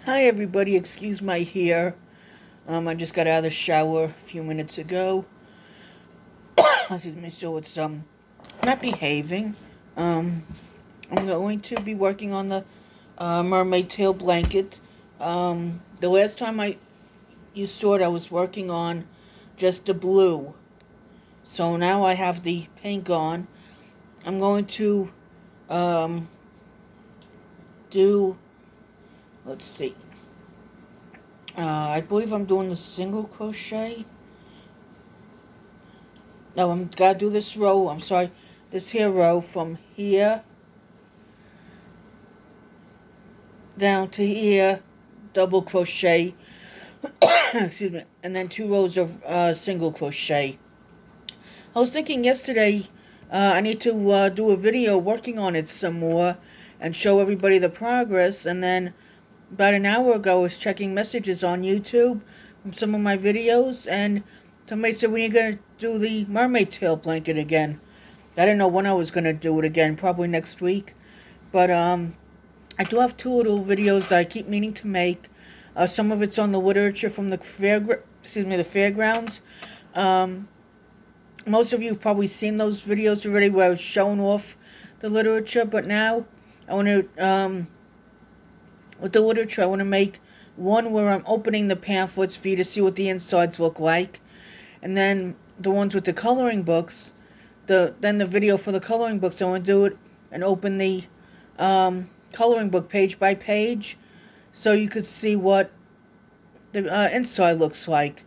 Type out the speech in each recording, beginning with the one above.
Hi everybody, excuse my hair. I just got out of the shower a few minutes ago. Excuse me, so it's not behaving. Um I'm going to be working on the mermaid tail blanket. The last time you saw it I was working on just the blue. So now I have the pink on. I'm going to um do let's see. I believe I'm doing the single crochet. No, I'm gotta do this row. I'm sorry, this here row from here down to here, double crochet. Excuse me, and then 2 rows of single crochet. I was thinking yesterday, I need to do a video working on it some more and show everybody the progress. And then about an hour ago, I was checking messages on YouTube from some of my videos, and somebody said, "When are you gonna do the mermaid tail blanket again?" I didn't know when I was gonna do it again. Probably next week. But I do have 2 little videos that I keep meaning to make. Some of it's on the literature from the the fairgrounds. Um, Most of you have probably seen those videos already where I was showing off the literature. But now I want to with the literature, I want to make one where I'm opening the pamphlets for you to see what the insides look like, and then the ones with the coloring books. The video for the coloring books, I want to do it and open the coloring book page by page, so you could see what the inside looks like.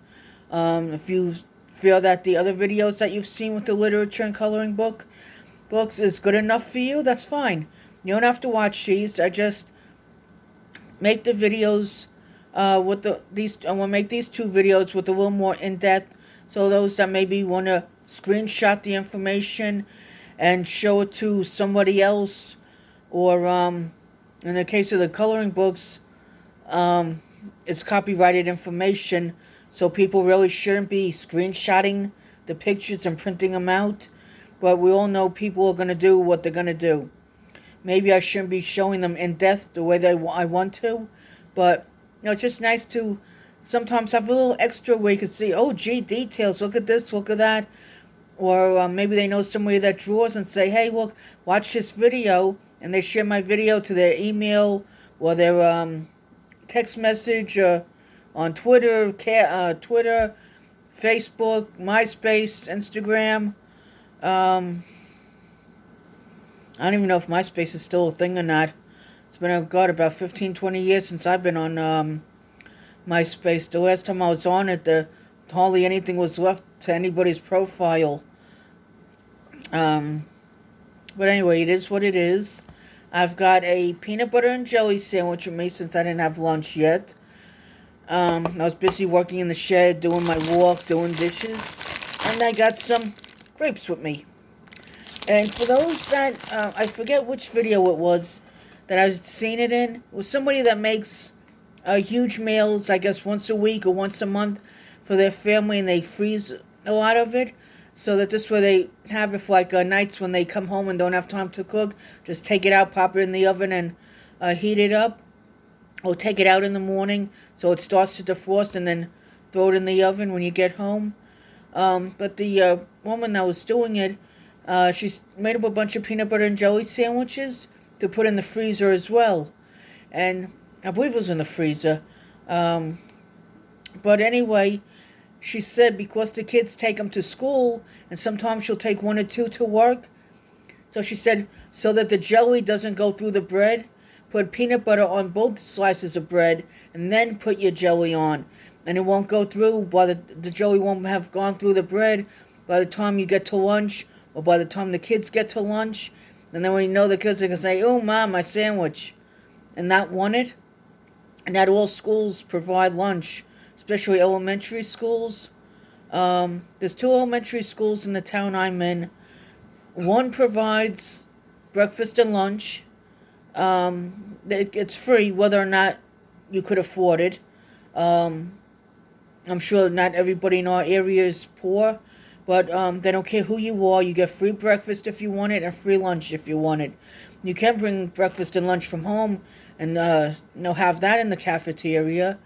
If you feel that the other videos that you've seen with the literature and coloring books is good enough for you, that's fine. You don't have to watch these. I just make the videos with these. I want to make these 2 videos with a little more in depth, so those that maybe want to screenshot the information and show it to somebody else, or in the case of the coloring books, it's copyrighted information, so people really shouldn't be screenshotting the pictures and printing them out. But we all know people are going to do what they're going to do. Maybe I shouldn't be showing them in depth the way I want to, but it's just nice to sometimes have a little extra where you can see, oh gee, details, look at this, look at that. Or maybe they know somebody that draws and say, hey, look, watch this video, and they share my video to their email or their text message on Twitter, Facebook, MySpace, Instagram. I don't even know if MySpace is still a thing or not. It's been, about 15, 20 years since I've been on MySpace. The last time I was on it, hardly anything was left to anybody's profile. But anyway, it is what it is. I've got a peanut butter and jelly sandwich with me since I didn't have lunch yet. I was busy working in the shed, doing my walk, doing dishes, and I got some grapes with me. And for those that, I forget which video it was that I've seen it in, it was somebody that makes huge meals, I guess once a week or once a month for their family, and they freeze a lot of it, so that this way they have it for like nights when they come home and don't have time to cook. Just take it out, pop it in the oven, and heat it up. Or take it out in the morning so it starts to defrost, and then throw it in the oven when you get home. But the woman that was doing it, she's made up a bunch of peanut butter and jelly sandwiches to put in the freezer as well. And I believe it was in the freezer. But anyway, she said because the kids take them to school, and sometimes she'll take 1 or 2 to work. So she said, so that the jelly doesn't go through the bread, put peanut butter on both slices of bread, and then put your jelly on. And it won't go through, while the jelly won't have gone through the bread by the time you get to lunch, or by the time the kids get to lunch. And then when you know the kids are going to say, oh, Mom, my sandwich, and not want it. And that all schools provide lunch, especially elementary schools. There's 2 elementary schools in the town I'm in. One provides breakfast and lunch. It's free, whether or not you could afford it. I'm sure not everybody in our area is poor, but they don't care who you are. You get free breakfast if you want it, and free lunch if you want it. You can bring breakfast and lunch from home and have that in the cafeteria.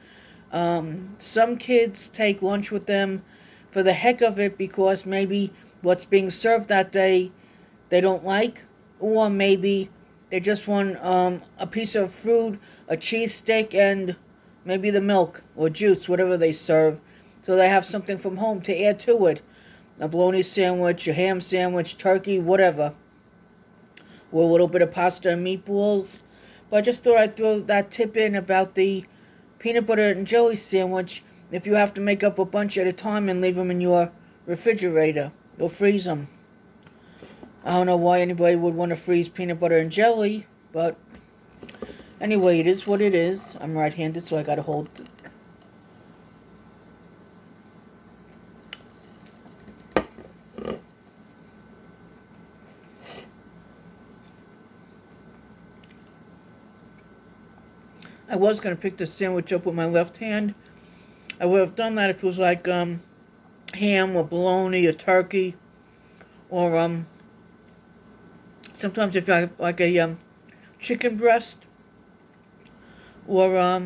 Some kids take lunch with them for the heck of it because maybe what's being served that day they don't like, or maybe they just want a piece of fruit, a cheese stick, and maybe the milk or juice, whatever they serve. So they have something from home to add to it. A bologna sandwich, a ham sandwich, turkey, whatever. Or a little bit of pasta and meatballs. But I just thought I'd throw that tip in about the peanut butter and jelly sandwich if you have to make up a bunch at a time and leave them in your refrigerator or freeze them. I don't know why anybody would want to freeze peanut butter and jelly, but anyway, it is what it is. I'm right-handed, so I gotta hold it. I was going to pick the sandwich up with my left hand. I would have done that if it was like ham or bologna or turkey. Or sometimes if I have like a chicken breast or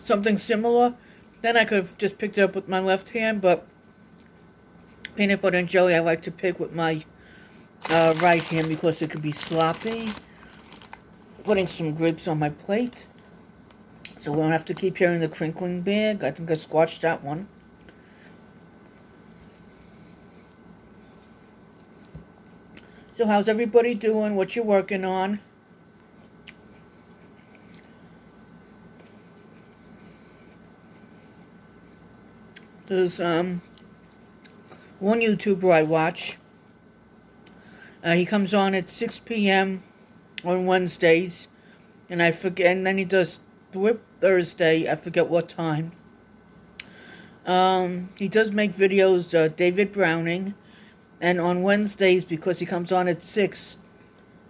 something similar, then I could have just picked it up with my left hand. But peanut butter and jelly I like to pick with my right hand because it could be sloppy. Putting some grapes on my plate so we don't have to keep hearing the crinkling bag. I think I squashed that one. So how's everybody doing? What you working on? There's one YouTuber I watch. He comes on at 6 p.m. on Wednesdays, and I forget, and then he does Thursday, I forget what time. He does make videos, David Browning, and on Wednesdays, because he comes on at 6,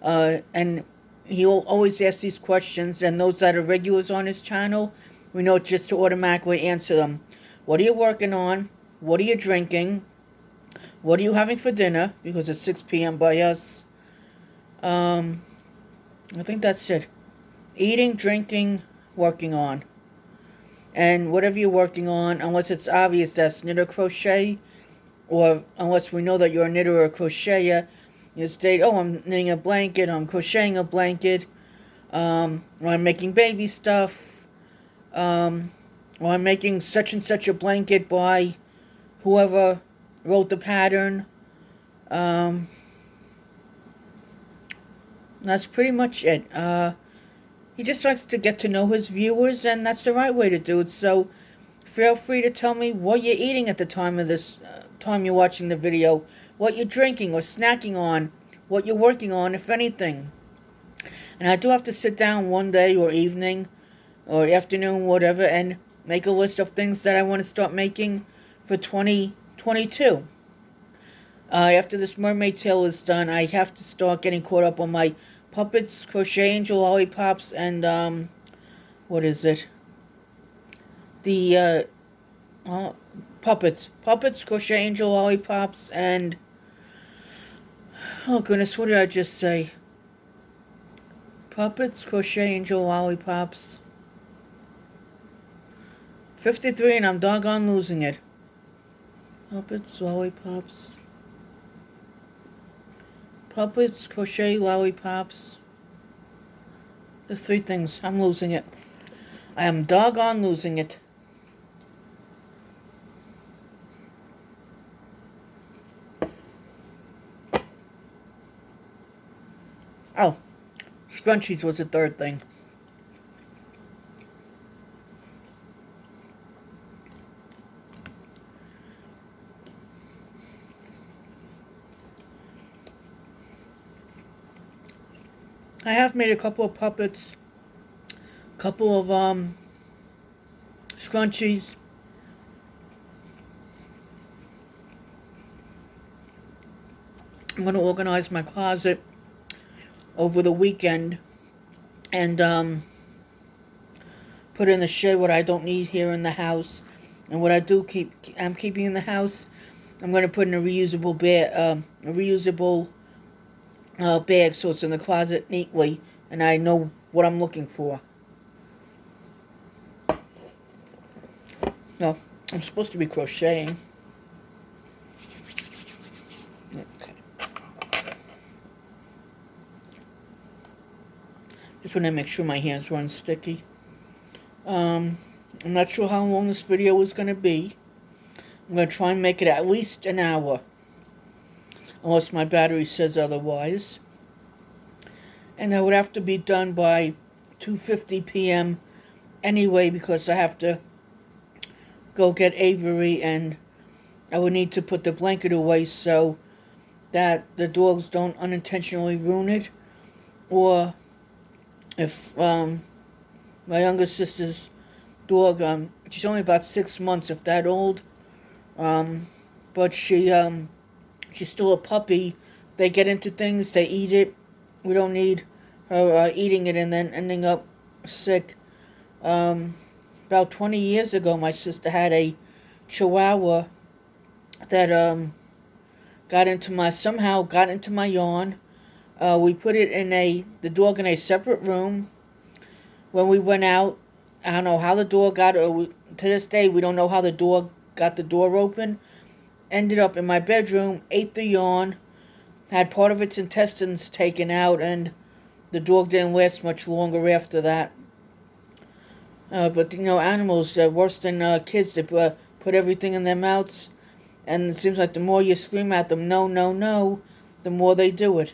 and he'll always ask these questions, and those that are regulars on his channel, we know just to automatically answer them. What are you working on? What are you drinking? What are you having for dinner? Because it's 6 p.m. by us. I think that's it. Eating, drinking, working on. And whatever you're working on, unless it's obvious that's knit or crochet, or unless we know that you're a knitter or a crocheter, you state, oh, I'm knitting a blanket, I'm crocheting a blanket, or I'm making baby stuff, or I'm making such and such a blanket by whoever wrote the pattern. That's pretty much it. He just likes to get to know his viewers, and that's the right way to do it. So feel free to tell me what you're eating at the time of this time you're watching the video, what you're drinking or snacking on, what you're working on, if anything. And I do have to sit down one day or evening or afternoon, whatever, and make a list of things that I want to start making for 2022. After this mermaid tale is done, I have to start getting caught up on my puppets, crochet angel lollipops, and what is it? The puppets, crochet angel lollipops, and oh goodness, what did I just say? Puppets, crochet angel lollipops. 53, and I'm doggone losing it. Puppets, lollipops. Puppets, crochet, lollipops. There's 3 things. I'm losing it. I am doggone losing it. Oh, scrunchies was the 3rd thing. I have made a couple of puppets, couple of scrunchies. I'm going to organize my closet over the weekend and put in the shed what I don't need here in the house, and what I do I'm keeping in the house, I'm going to put in a reusable bag so it's in the closet neatly and I know what I'm looking for. No, I'm supposed to be crocheting. Okay. Just want to make sure my hands weren't sticky. I'm not sure how long this video is going to be. I'm going to try and make it at least an hour. Unless my battery says otherwise. And that would have to be done by 2:50 p.m. anyway, because I have to go get Avery, and I would need to put the blanket away so that the dogs don't unintentionally ruin it. Or if my younger sister's dog, she's only about 6 months, if that old, but she's still a puppy. They get into things, they eat it. We don't need her eating it and then ending up sick. About 20 years ago, my sister had a Chihuahua that somehow got into my yawn. We put it in the dog in a separate room. When we went out, I don't know how the dog got, to this day we don't know how the dog got the door open. Ended up in my bedroom, ate the yawn, had part of its intestines taken out, and the dog didn't last much longer after that. But, animals, they're worse than kids. They put everything in their mouths, and it seems like the more you scream at them, no, no, no, the more they do it.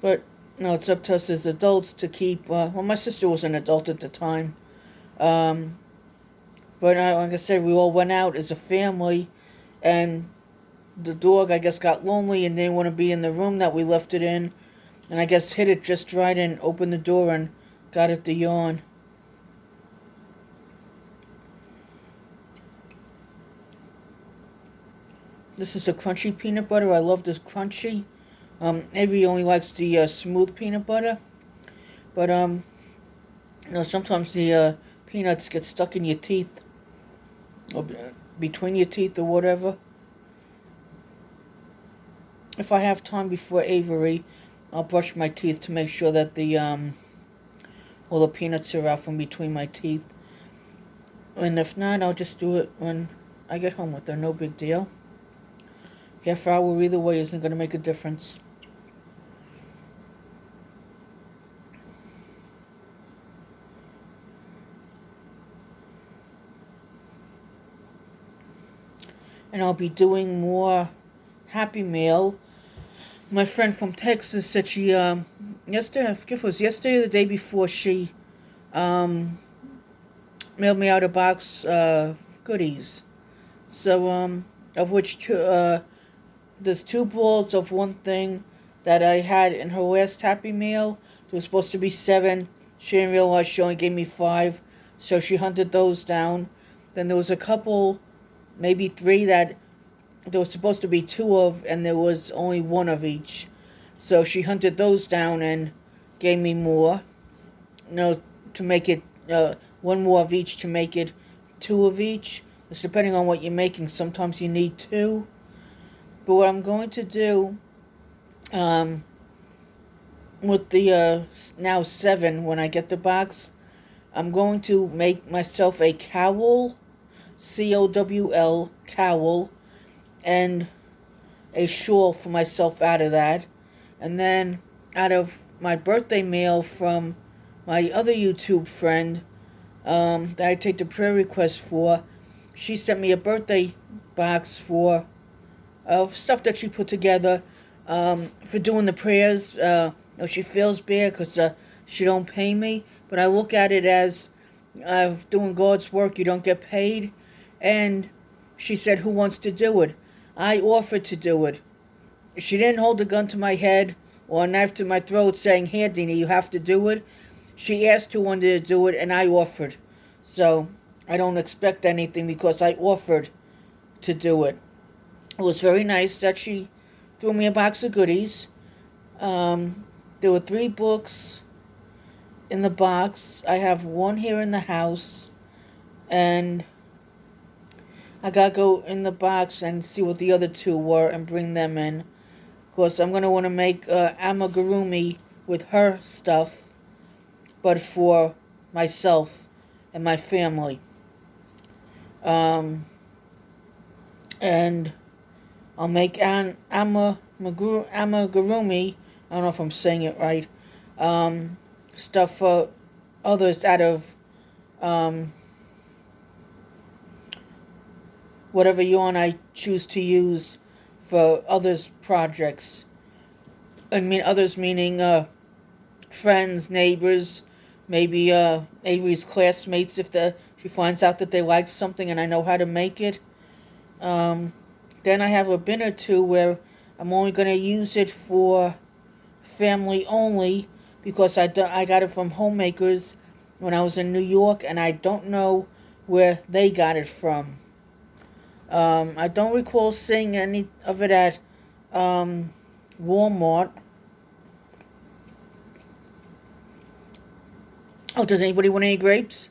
But, it's up to us as adults to keep, my sister was an adult at the time. But like I said, we all went out as a family, and the dog, I guess, got lonely and didn't want to be in the room that we left it in, and I guess hit it just right and opened the door and got it to yawn. This is the crunchy peanut butter. I love this crunchy. Avery only likes the smooth peanut butter, but sometimes the peanuts get stuck in your teeth, or between your teeth or whatever. If I have time before Avery, I'll brush my teeth to make sure that all the peanuts are out from between my teeth. And if not, I'll just do it when I get home with her. No big deal. Half hour either way isn't going to make a difference. And I'll be doing more Happy Mail. My friend from Texas said she, yesterday, I forget if it was yesterday or the day before, she mailed me out a box of goodies. So, of which there's 2 balls of one thing that I had in her last Happy Meal. There was supposed to be 7. She didn't realize she only gave me 5, so she hunted those down. Then there was a couple, maybe 3, that there was supposed to be 2 of, and there was only 1 of each. So she hunted those down and gave me more. To make it 1 more of each to make it 2 of each. It's depending on what you're making. Sometimes you need 2. But what I'm going to do, with the now 7, when I get the box, I'm going to make myself a cowl, C-O-W-L, cowl, and a shawl for myself out of that. And then out of my birthday mail from my other YouTube friend that I take the prayer request for, she sent me a birthday box of stuff that she put together for doing the prayers. She feels bad because she don't pay me, but I look at it as doing God's work. You don't get paid. And she said, who wants to do it? I offered to do it. She didn't hold a gun to my head or a knife to my throat saying, here, Dina, you have to do it. She asked who wanted to do it, and I offered. So I don't expect anything because I offered to do it. It was very nice that she threw me a box of goodies. There were 3 books in the box. I have 1 here in the house, and I gotta go in the box and see what the other 2 were and bring them in. Because I'm going to want to make amigurumi with her stuff, but for myself and my family. And I'll make an amigurumi. I don't know if I'm saying it right. Stuff for others out of whatever yarn I choose to use for others' projects. I mean, others meaning friends, neighbors, maybe Avery's classmates if she finds out that they like something and I know how to make it. Then I have a bin or two where I'm only going to use it for family only because I got it from Homemakers when I was in New York, and I don't know where they got it from. I don't recall seeing any of it at Walmart. Oh, does anybody want any grapes?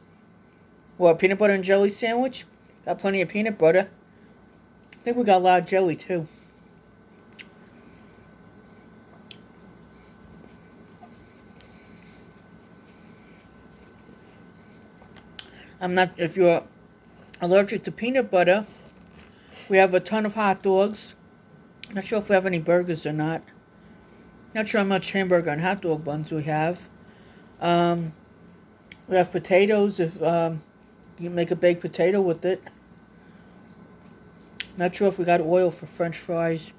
Or a peanut butter and jelly sandwich? Got plenty of peanut butter. I think we got a lot of jelly, too. If you're allergic to peanut butter, we have a ton of hot dogs. Not sure if we have any burgers or not. Not sure how much hamburger and hot dog buns we have. We have potatoes if you can make a baked potato with it. Not sure if we got oil for French fries.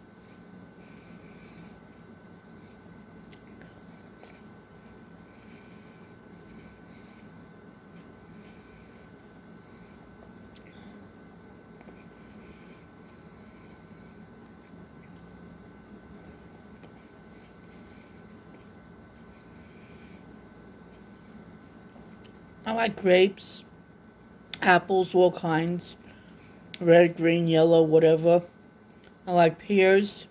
I like grapes, apples, all kinds. Red, green, yellow, whatever. I like pears,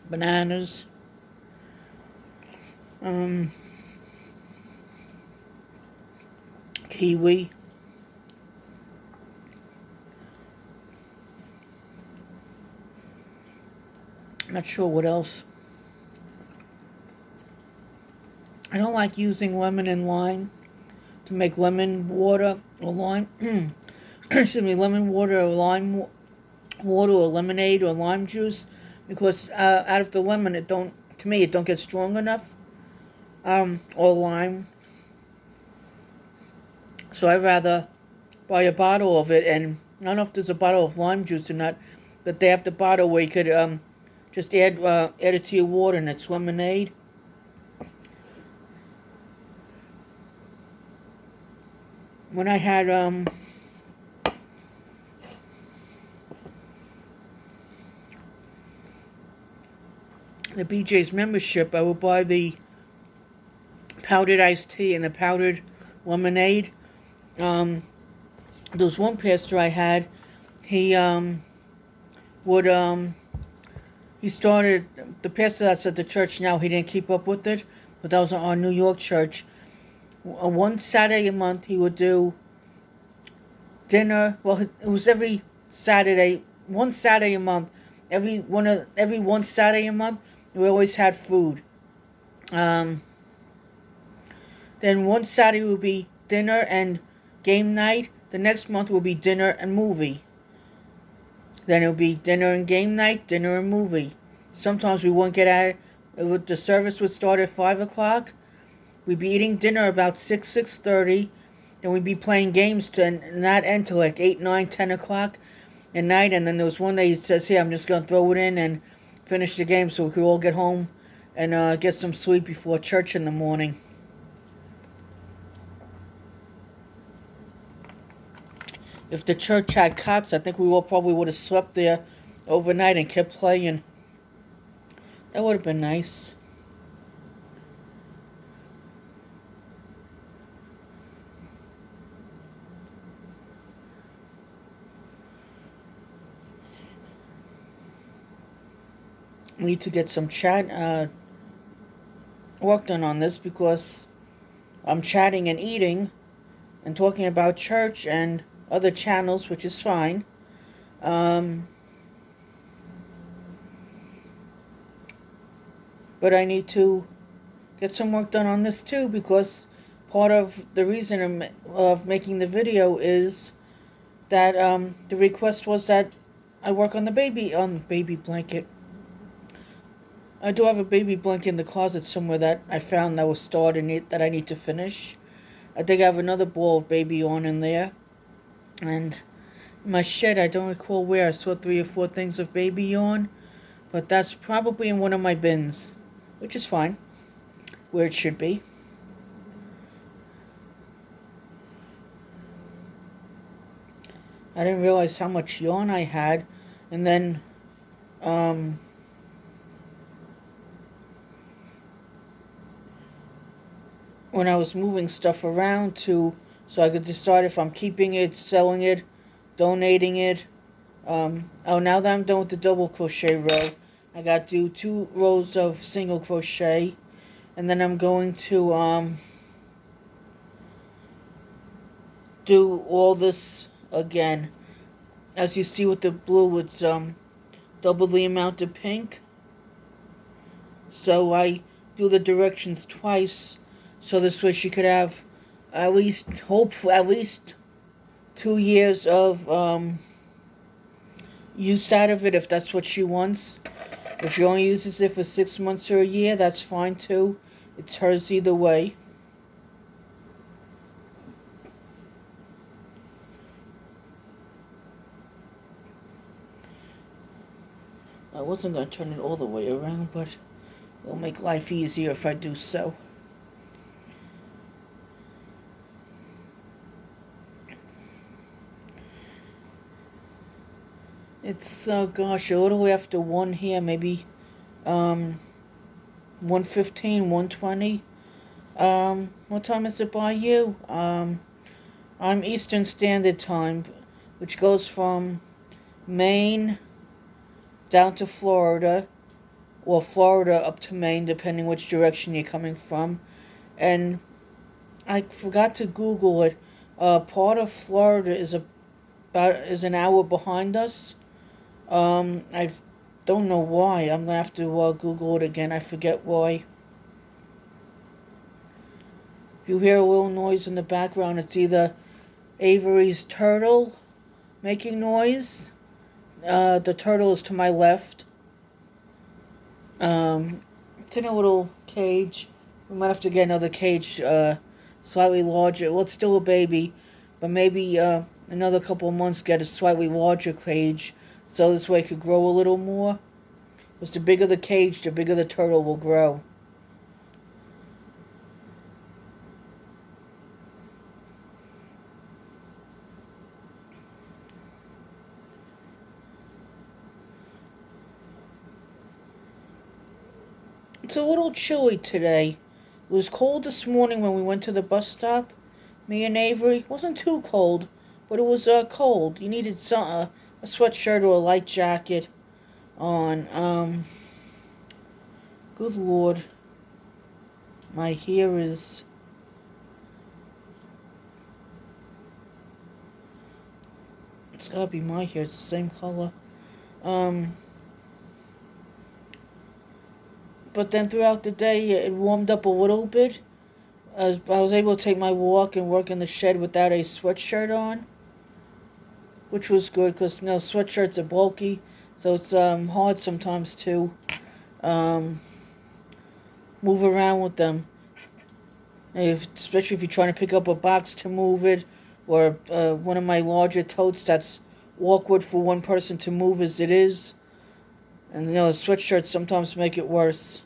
bananas, kiwi. Not sure what else. I don't like using lemon and lime to make lemon water or lime. Excuse me, lemon water or lime water or lemonade or lime juice, because out of the lemon it don't get strong enough. Or lime. So I'd rather buy a bottle of it, and I don't know if there's a bottle of lime juice or not, but they have the bottle where you could just add it to your water and it's lemonade. When I had the BJ's membership, I would buy the powdered iced tea and the powdered lemonade. There was one pastor I had. He started, the pastor that's at the church now, he didn't keep up with it, but that was our New York church. One Saturday a month he would do dinner. Well, it was every Saturday, one Saturday a month. Every one Saturday a month, we always had food. Then one Saturday would be dinner and game night. The next month will be dinner and movie. Then it would be dinner and game night, dinner and movie. Sometimes we wouldn't get at it. The service would start at 5 o'clock. We'd be eating dinner about 6:30. Then we'd be playing games to not end till like 8, 9, 10 o'clock at night. And then there was one day he says, "Hey, I'm just going to throw it in and finish the game so we could all get home and get some sleep before church in the morning." If the church had cots, I think we all probably would have slept there overnight and kept playing. That would have been nice. We need to get some chat work done on this, because I'm chatting and eating and talking about church and other channels, which is fine. But I need to get some work done on this too, because part of the reason of making the video is that the request was that I work on the baby blanket. I do have a baby blanket in the closet somewhere that I found that was stored in it that I need to finish. I think I have another ball of baby yarn in there. And in my shed, I don't recall where, I saw 3 or 4 things of baby yarn. But that's probably in one of my bins, which is fine, where it should be. I didn't realize how much yarn I had. And then, when I was moving stuff around so I could decide if I'm keeping it, selling it, donating it. Now that I'm done with the double crochet row, I got to do 2 rows of single crochet, and then I'm going to do all this again. As you see with the blue, it's double the amount of pink. So I do the directions twice, so this way she could have at least 2 years of use out of it, if that's what she wants. If she only uses it for 6 months or a year, that's fine too. It's hers either way. I wasn't going to turn it all the way around, but it'll make life easier if I do so. It's, gosh, a little after 1 here, maybe 1:15, 1:20. What time is it by you? I'm Eastern Standard Time, which goes from Maine down to Florida, or Florida up to Maine, depending which direction you're coming from. And I forgot to Google it. Part of Florida is an hour behind us. I don't know why. I'm gonna have to Google it again. I forget why. If you hear a little noise in the background, it's either Avery's turtle making noise. The turtle is to my left. It's in a little cage. We might have to get another cage, slightly larger. Well, it's still a baby, but maybe another couple of months get a slightly larger cage, so this way it could grow a little more. Because the bigger the cage, the bigger the turtle will grow. It's a little chilly today. It was cold this morning when we went to the bus stop, me and Avery. It wasn't too cold, but it was cold. You needed a sweatshirt or a light jacket on. Good Lord. My hair is... It's gotta be my hair. It's the same color. But then throughout the day, it warmed up a little bit. I was able to take my walk and work in the shed without a sweatshirt on, which was good because, sweatshirts are bulky, so it's hard sometimes to move around with them. Especially if you're trying to pick up a box to move it, or one of my larger totes that's awkward for one person to move as it is. And sweatshirts sometimes make it worse.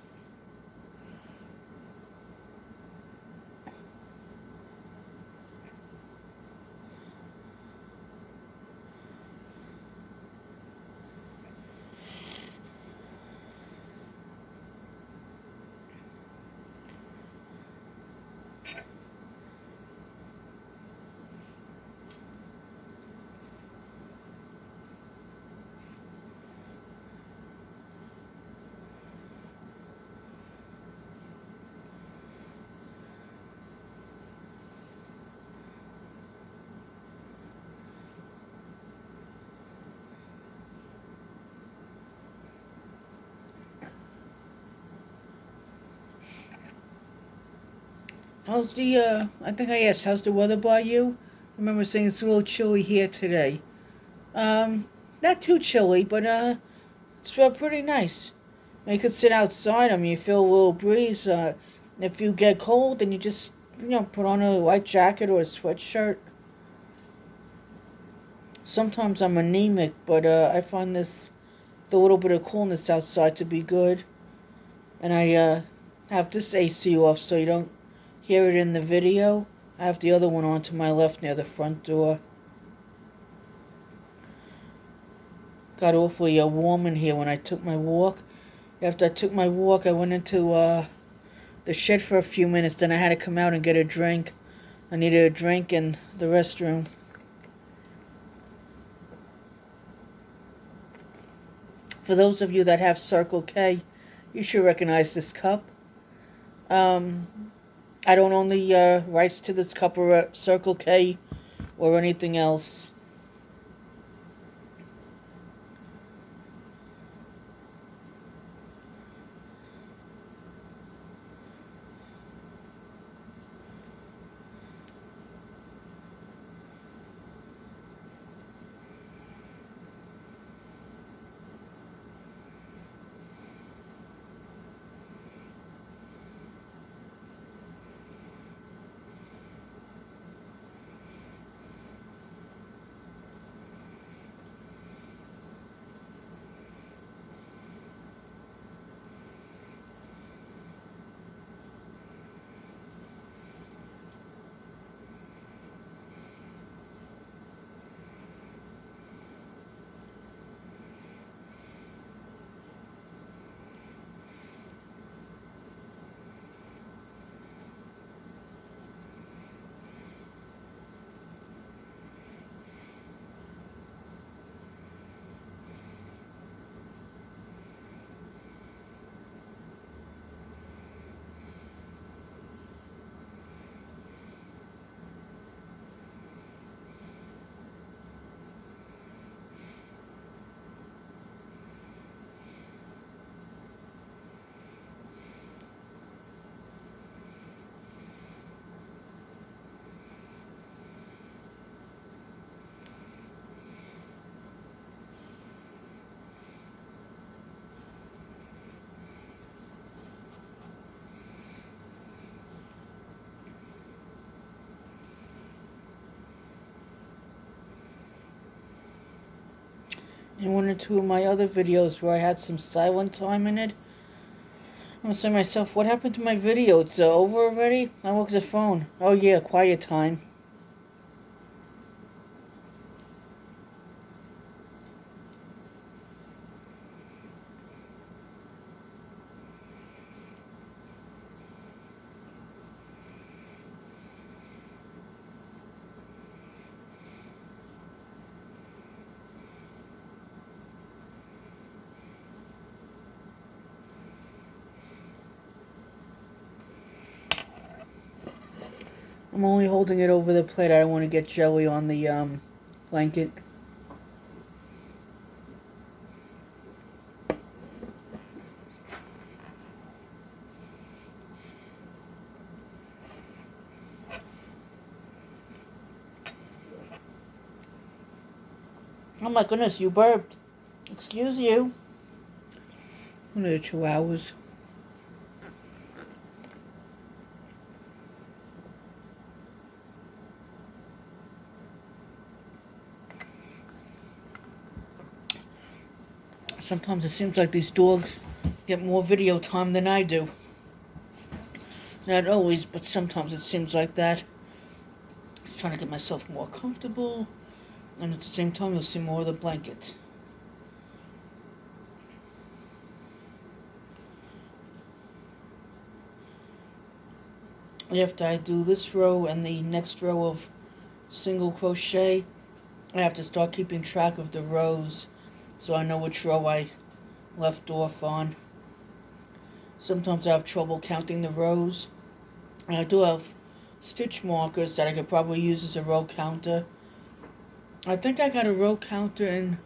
How's the, I think I asked, how's the weather by you? I remember saying it's a little chilly here today. Not too chilly, but, it's pretty nice. You could sit outside, I mean, you feel a little breeze. If you get cold, then you just, put on a light jacket or a sweatshirt. Sometimes I'm anemic, but, I find the little bit of coolness outside to be good. And I, have this AC off so you don't hear it in the video. I have the other one on to my left near the front door. Got awfully warm in here when I took my walk. After I took my walk, I went into the shed for a few minutes. Then I had to come out and get a drink. I needed a drink in the restroom. For those of you that have Circle K, you should recognize this cup. I don't own the rights to this cup or Circle K or anything else. In one or two of my other videos where I had some silent time in it, I'm saying to myself, what happened to my video? It's over already? I look at the phone. Oh yeah, quiet time. I'm only holding it over the plate. I don't want to get jelly on the blanket. Oh my goodness, you burped. Excuse you. One of the chihuahuas. Sometimes it seems like these dogs get more video time than I do. Not always, but sometimes it seems like that. Just trying to get myself more comfortable. And at the same time, you'll see more of the blanket. After I do this row and the next row of single crochet, I have to start keeping track of the rows so I know which row I left off on. Sometimes I have trouble counting the rows. And I do have stitch markers that I could probably use as a row counter. I think I got a row counter in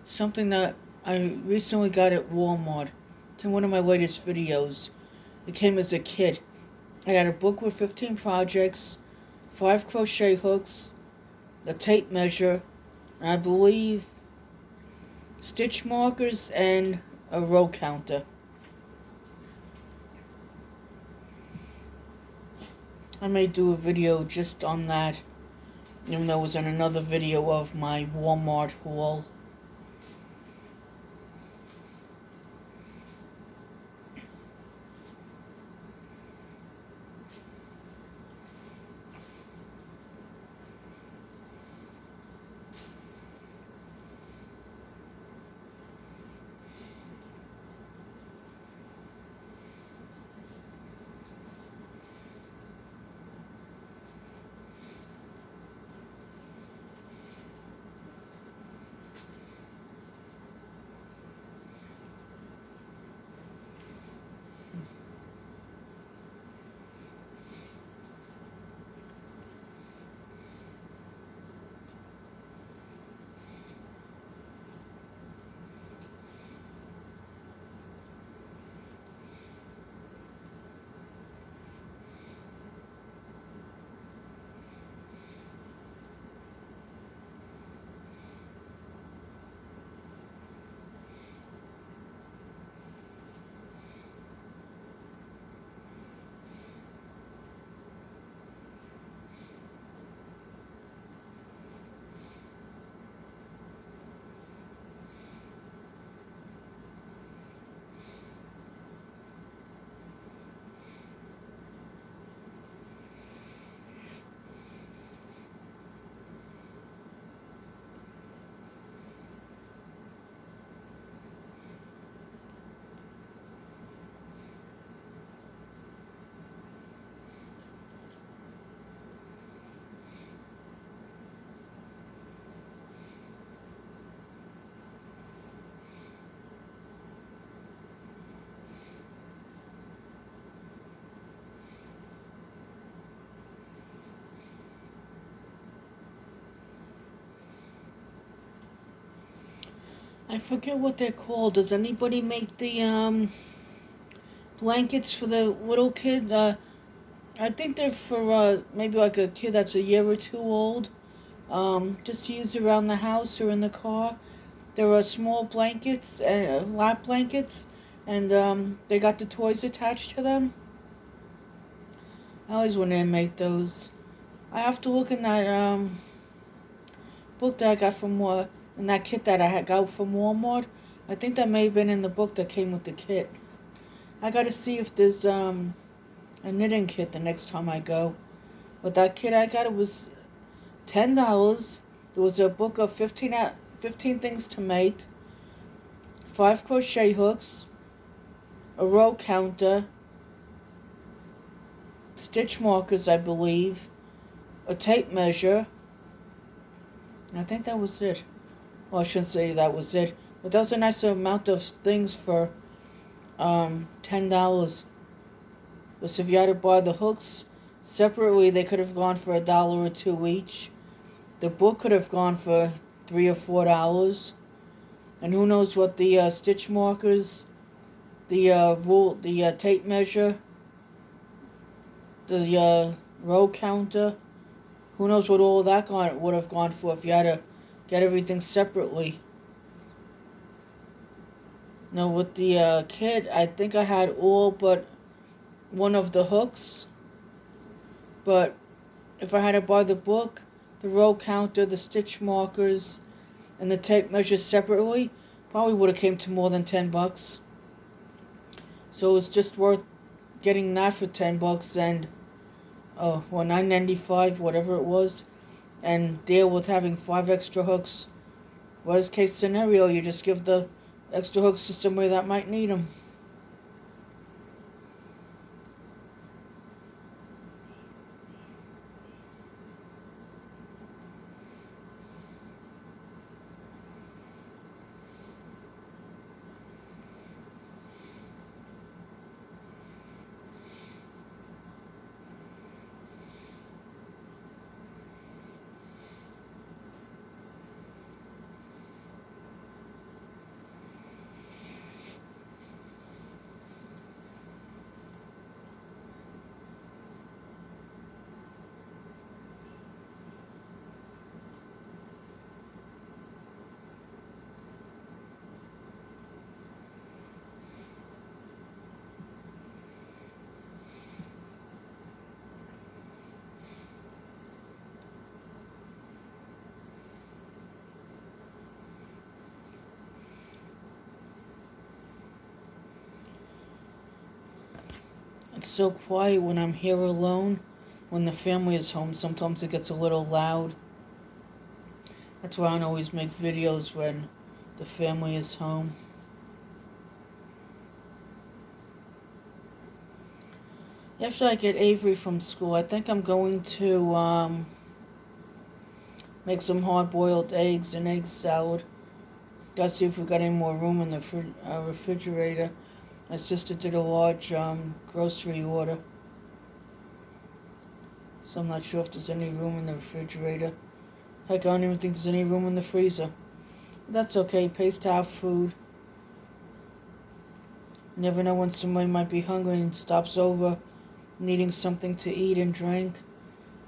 something that I recently got at Walmart. It's in one of my latest videos. It came as a kit. I got a book with 15 projects, 5 crochet hooks, a tape measure, and I believe stitch markers and a row counter. I may do a video just on that, even though it was in another video of my Walmart haul. I forget what they're called. Does anybody make the blankets for the little kid? I think they're for maybe like a kid that's a year or two old. Just to use around the house or in the car. There are small blankets, lap blankets, and they got the toys attached to them. I always wanted to make those. I have to look in that book that I got from in that kit that I had got from Walmart. I think that may have been in the book that came with the kit. I gotta see if there's a knitting kit the next time I go. But that kit I got, it was $10. There was a book of 15 things to make, 5 crochet hooks, a row counter, stitch markers, I believe, a tape measure. I think that was it. Well, I shouldn't say that was it, but that was a nice amount of things for $10. Because if you had to buy the hooks separately, they could have gone for $1 or $2 each. The book could have gone for $3 or $4, and who knows what the stitch markers, the tape measure, the row counter. Who knows what all that would have gone for if you had to get everything separately. Now with the kit, I think I had all but one of the hooks. But if I had to buy the book, the row counter, the stitch markers, and the tape measures separately, probably would have came to more than $10. So it was just worth getting that for $10 and $9.95, whatever it was, and deal with having 5 extra hooks. Worst case scenario, you just give the extra hooks to somebody that might need them. It's so quiet when I'm here alone. When the family is home, sometimes it gets a little loud. That's why I don't always make videos when the family is home. After I get Avery from school, I think I'm going to make some hard-boiled eggs and egg salad. Gotta see if we got any more room in the refrigerator. My sister did a large grocery order, so I'm not sure if there's any room in the refrigerator. Heck, I don't even think there's any room in the freezer. But that's okay, pays to have food. You never know when somebody might be hungry and stops over needing something to eat and drink.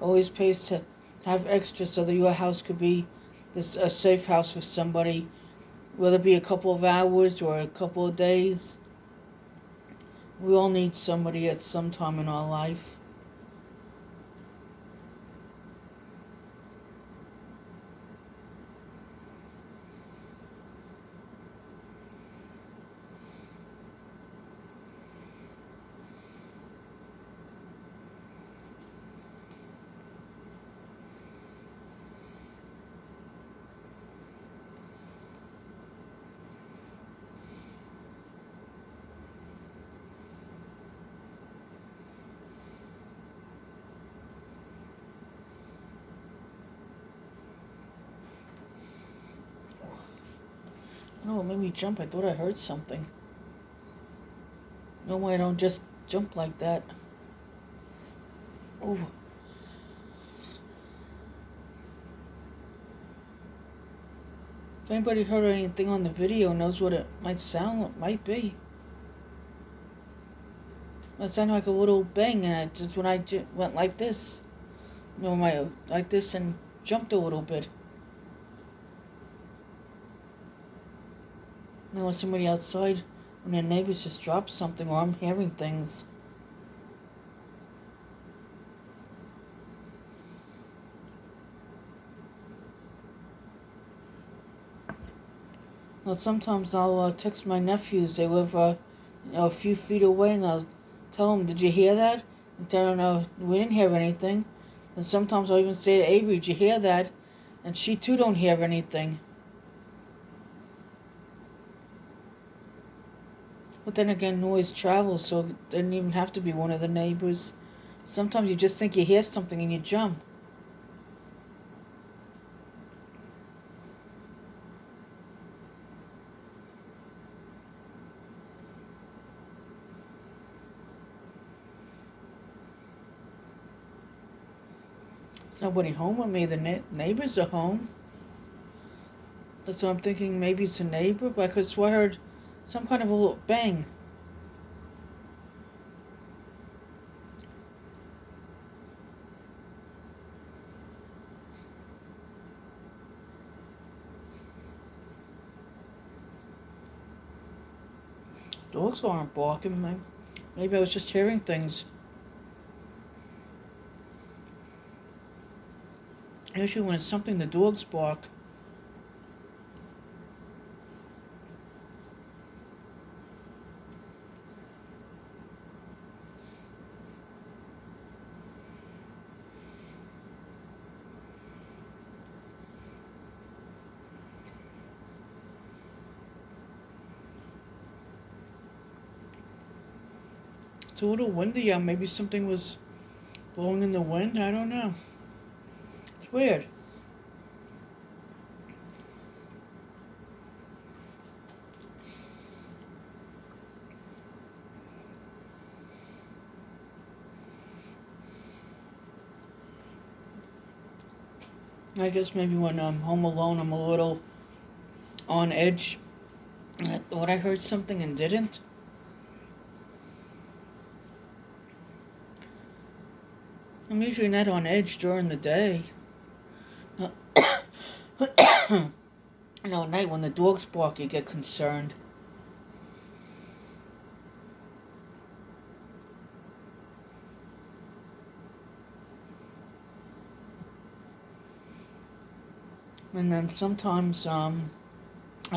Always pays to have extra so that your house could be a safe house for somebody, whether it be a couple of hours or a couple of days. We all need somebody at some time in our life. No, it made me jump. I thought I heard something. No, I don't just jump like that. Ooh. If anybody heard anything on the video knows what it might be. It sounded like a little bang, and when I went like this. Like this and jumped a little bit. Now somebody outside when their neighbors just dropped something, or I'm hearing things. Well, sometimes I'll text my nephews. They live a few feet away, and I'll tell them, "Did you hear that?" And tell them, "No, we didn't hear anything." And sometimes I'll even say to Avery, "Did you hear that?" And she too don't hear anything. But then again, noise travels, so it didn't even have to be one of the neighbors. Sometimes you just think you hear something and you jump. There's nobody home with me. The neighbors are home. That's what I'm thinking. Maybe it's a neighbor, but I could swear I heard some kind of a little bang. Dogs aren't barking. Maybe I was just hearing things. Usually when it's something, the dogs bark. It's a little windy out. Maybe something was blowing in the wind. I don't know. It's weird. I guess maybe when I'm home alone, I'm a little on edge. And I thought I heard something and didn't. I'm usually not on edge during the day. At night when the dogs bark, you get concerned. And then sometimes, I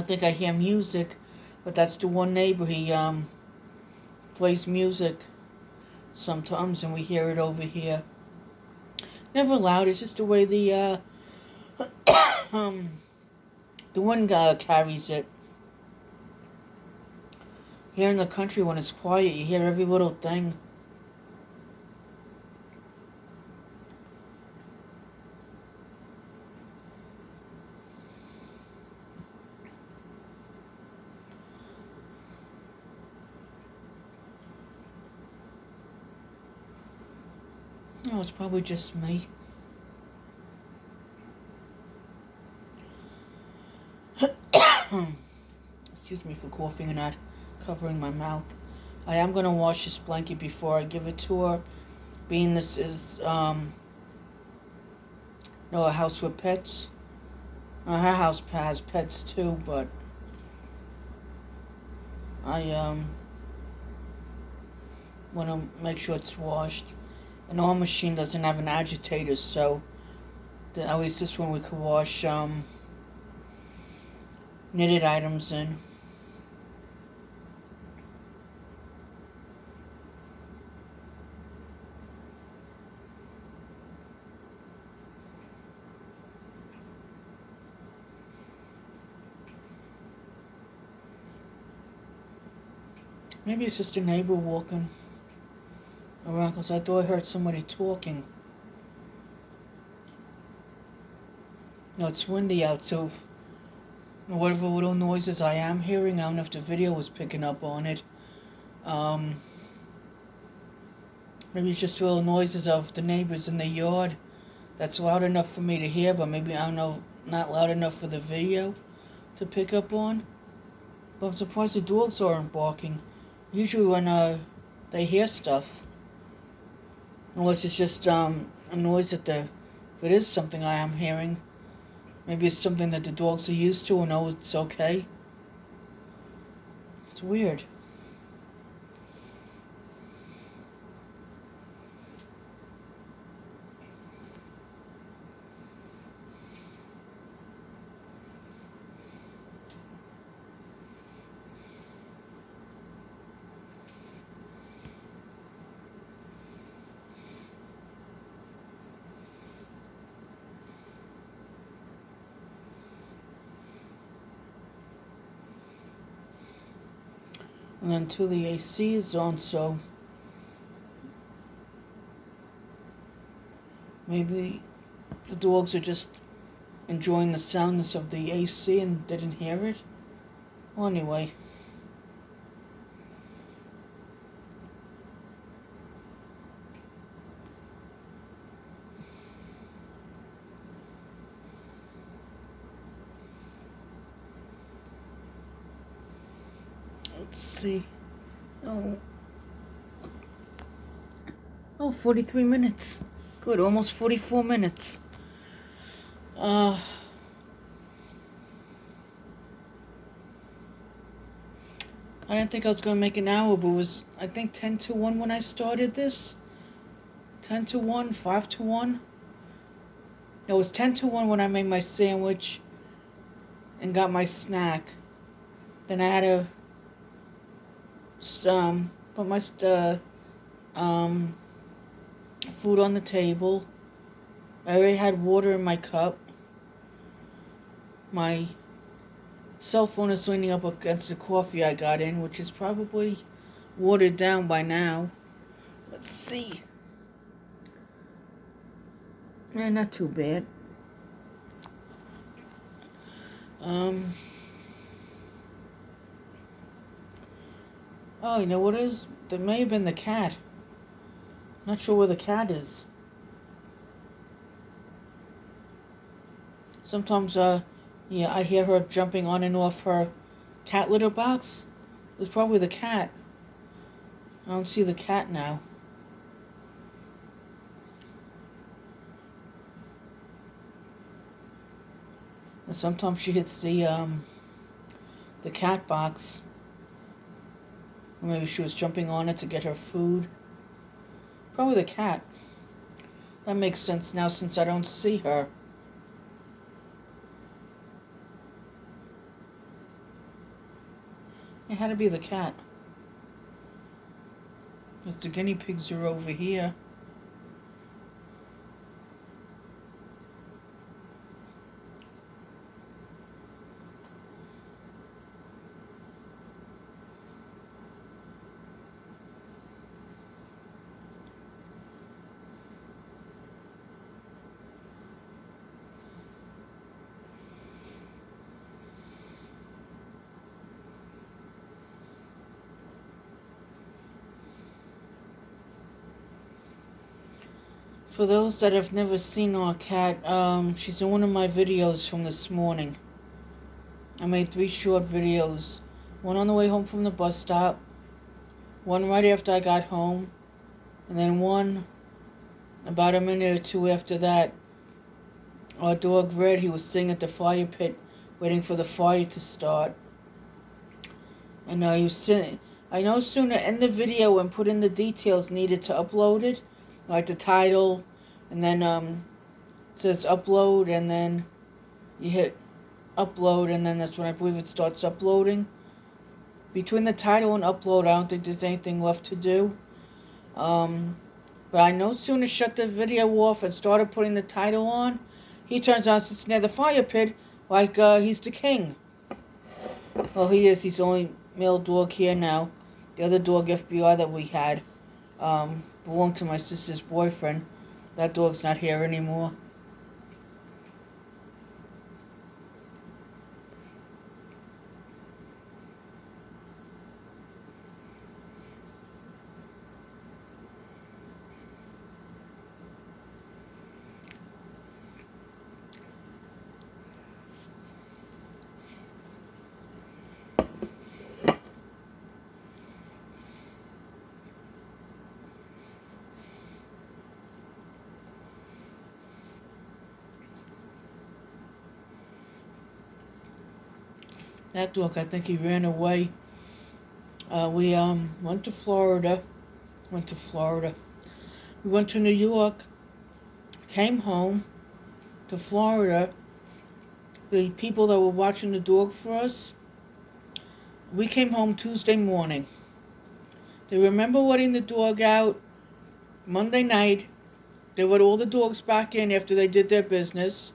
think I hear music, but that's the one neighbor. He plays music. sometimes, and we hear it over here. Never loud. It's just the way the wind carries it. Here in the country, when it's quiet, you hear every little thing. Oh, it's probably just me. Excuse me for coughing and not covering my mouth. I am going to wash this blanket before I give it to her, being this is a house with pets. Her house has pets too, but I want to make sure it's washed. And our machine doesn't have an agitator, so at least this one we could wash knitted items in. Maybe it's just a neighbor walking around, because I thought I heard somebody talking. No, it's windy out, so if, whatever little noises I am hearing, I don't know if the video was picking up on it. Maybe it's just little noises of the neighbors in the yard. That's loud enough for me to hear, but maybe, I don't know, not loud enough for the video to pick up on. But I'm surprised the dogs aren't barking. Usually when they hear stuff. Unless it's just a noise that if it is something I am hearing, maybe it's something that the dogs are used to and know it's okay. It's weird. And then too, the AC is on, so maybe the dogs are just enjoying the soundness of the AC and didn't hear it. Well, anyway. Let's see. Oh, 43 minutes. Good, almost 44 minutes. I didn't think I was going to make an hour, but it was, I think, 10 to 1 when I started this. 10 to 1, 5 to 1. It was 10 to 1 when I made my sandwich and got my snack. Then I had to put my food on the table. I already had water in my cup. My cell phone is leaning up against the coffee I got in, which is probably watered down by now. Let's see. Not too bad. Oh, you know what it is? There may have been the cat. Not sure where the cat is. Sometimes, yeah, I hear her jumping on and off her cat litter box. It's probably the cat. I don't see the cat now. And sometimes she hits the cat box. Or maybe she was jumping on it to get her food. Probably the cat. That makes sense now since I don't see her. It had to be the cat. Because the guinea pigs are over here. For those that have never seen our cat, she's in one of my videos from this morning. I made 3 short videos. One on the way home from the bus stop, one right after I got home, and then one about a minute or two after that. Our dog Red, he was sitting at the fire pit waiting for the fire to start. And he was sitting. I no sooner end the video and put in the details needed to upload it, like the title, and then it says upload, and then you hit upload, and then that's when I believe it starts uploading. Between the title and upload, I don't think there's anything left to do. But I no sooner shut the video off and started putting the title on, he turns on, sits near the fire pit like he's the king. Well, he is. He's the only male dog here now. The other dog, FBI, that we had belonged to my sister's boyfriend. That dog's not here anymore. That dog, I think he ran away. We went to Florida. We went to New York. Came home to Florida. The people that were watching the dog for us, we came home Tuesday morning. They remember letting the dog out Monday night. They let all the dogs back in after they did their business.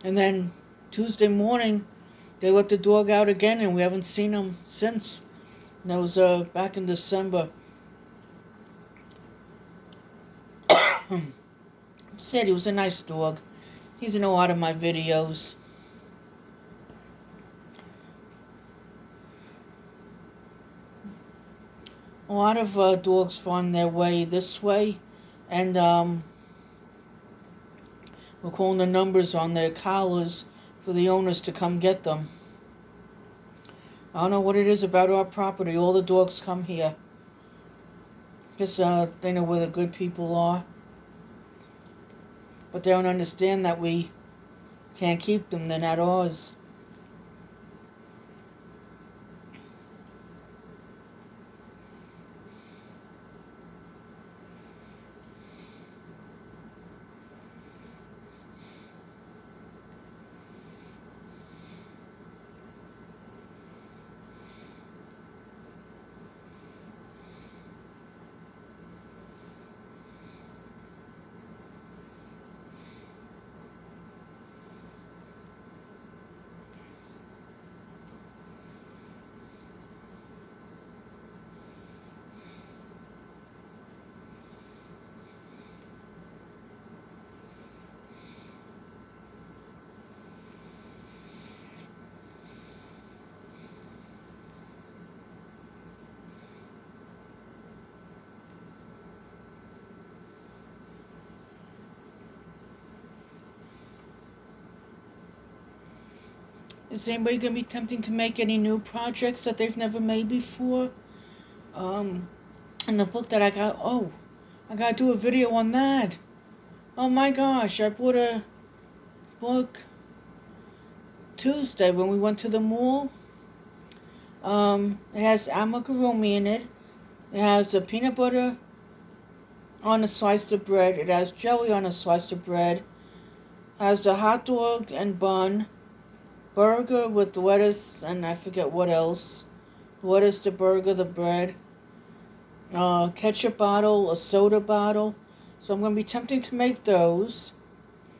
And then Tuesday morning, they let the dog out again, and we haven't seen him since. And that was back in December. Said he was a nice dog. He's in a lot of my videos. A lot of dogs find their way this way, and we're calling the numbers on their collars for the owners to come get them. I don't know what it is about our property. All the dogs come here. Guess they know where the good people are. But they don't understand that we can't keep them. They're not ours. Is anybody going to be attempting to make any new projects that they've never made before? In the book that I got, I got to do a video on that. Oh my gosh, I bought a book Tuesday when we went to the mall. It has amigurumi in it. It has a peanut butter on a slice of bread. It has jelly on a slice of bread. It has a hot dog and bun. Burger with lettuce and I forget what else. Lettuce, the burger, the bread. ketchup bottle, a soda bottle. So I'm going to be attempting to make those.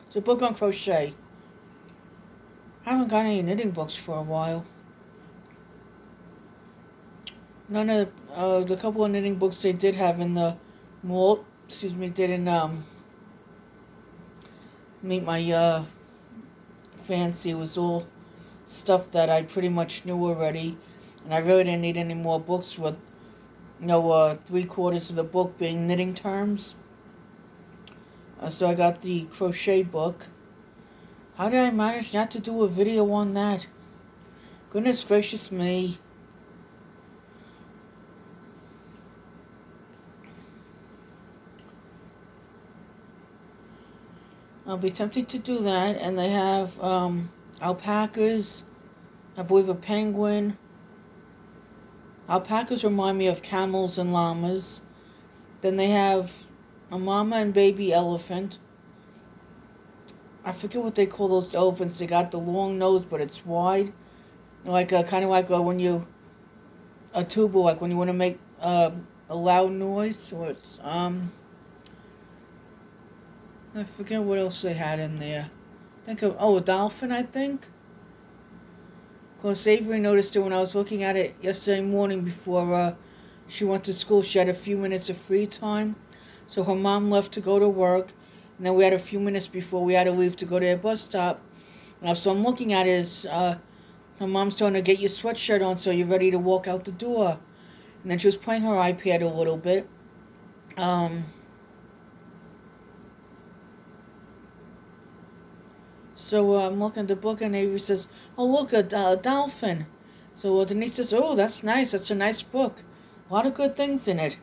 It's a book on crochet. I haven't got any knitting books for a while. None of the couple of knitting books they did have in the mall, didn't meet my fancy. It was all stuff that I pretty much knew already, and I really didn't need any more books with, 3/4 of the book being knitting terms. So I got the crochet book. How did I manage not to do a video on that? Goodness gracious me. I'll be tempted to do that. And they have alpacas, I believe a penguin. Alpacas remind me of camels and llamas. Then they have a mama and baby elephant. I forget what they call those elephants. They got the long nose, but it's wide. Like kind of like when you a tuba, like when you want to make a loud noise. So it's I forget what else they had in there. Think of a dolphin, I think. Of course, Avery noticed it when I was looking at it yesterday morning before she went to school. She had a few minutes of free time, so her mom left to go to work, and then we had a few minutes before we had to leave to go to a bus stop. And so I'm looking at it as her mom's telling her, get your sweatshirt on so you're ready to walk out the door. And then she was playing her iPad a little bit. So I'm looking at the book, and Avery says, oh, look, a dolphin. So Denise says, oh, that's nice. That's a nice book. A lot of good things in it.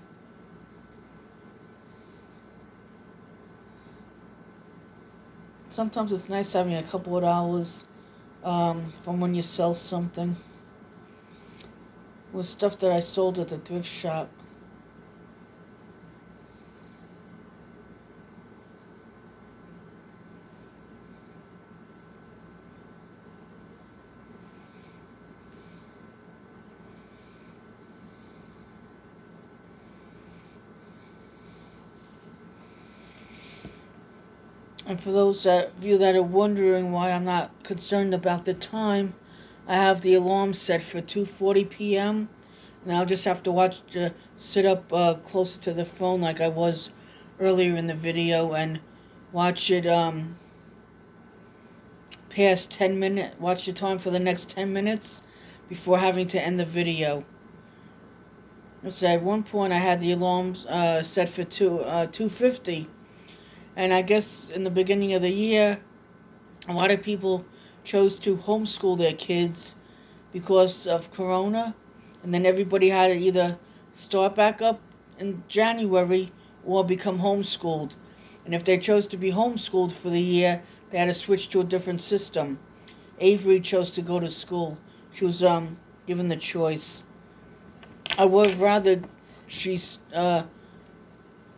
Sometimes it's nice having a couple of dollars from when you sell something. It was stuff that I sold at the thrift shop. And for those of you that are wondering why I'm not concerned about the time, I have the alarm set for 2:40 p.m. And I'll just have to sit up closer to the phone like I was earlier in the video and watch it past 10 minutes. Watch the time for the next 10 minutes before having to end the video. So at one point I had the alarms set for 2:50. And I guess in the beginning of the year, a lot of people chose to homeschool their kids because of Corona. And then everybody had to either start back up in January or become homeschooled. And if they chose to be homeschooled for the year, they had to switch to a different system. Avery chose to go to school. She was given the choice. I would have rather she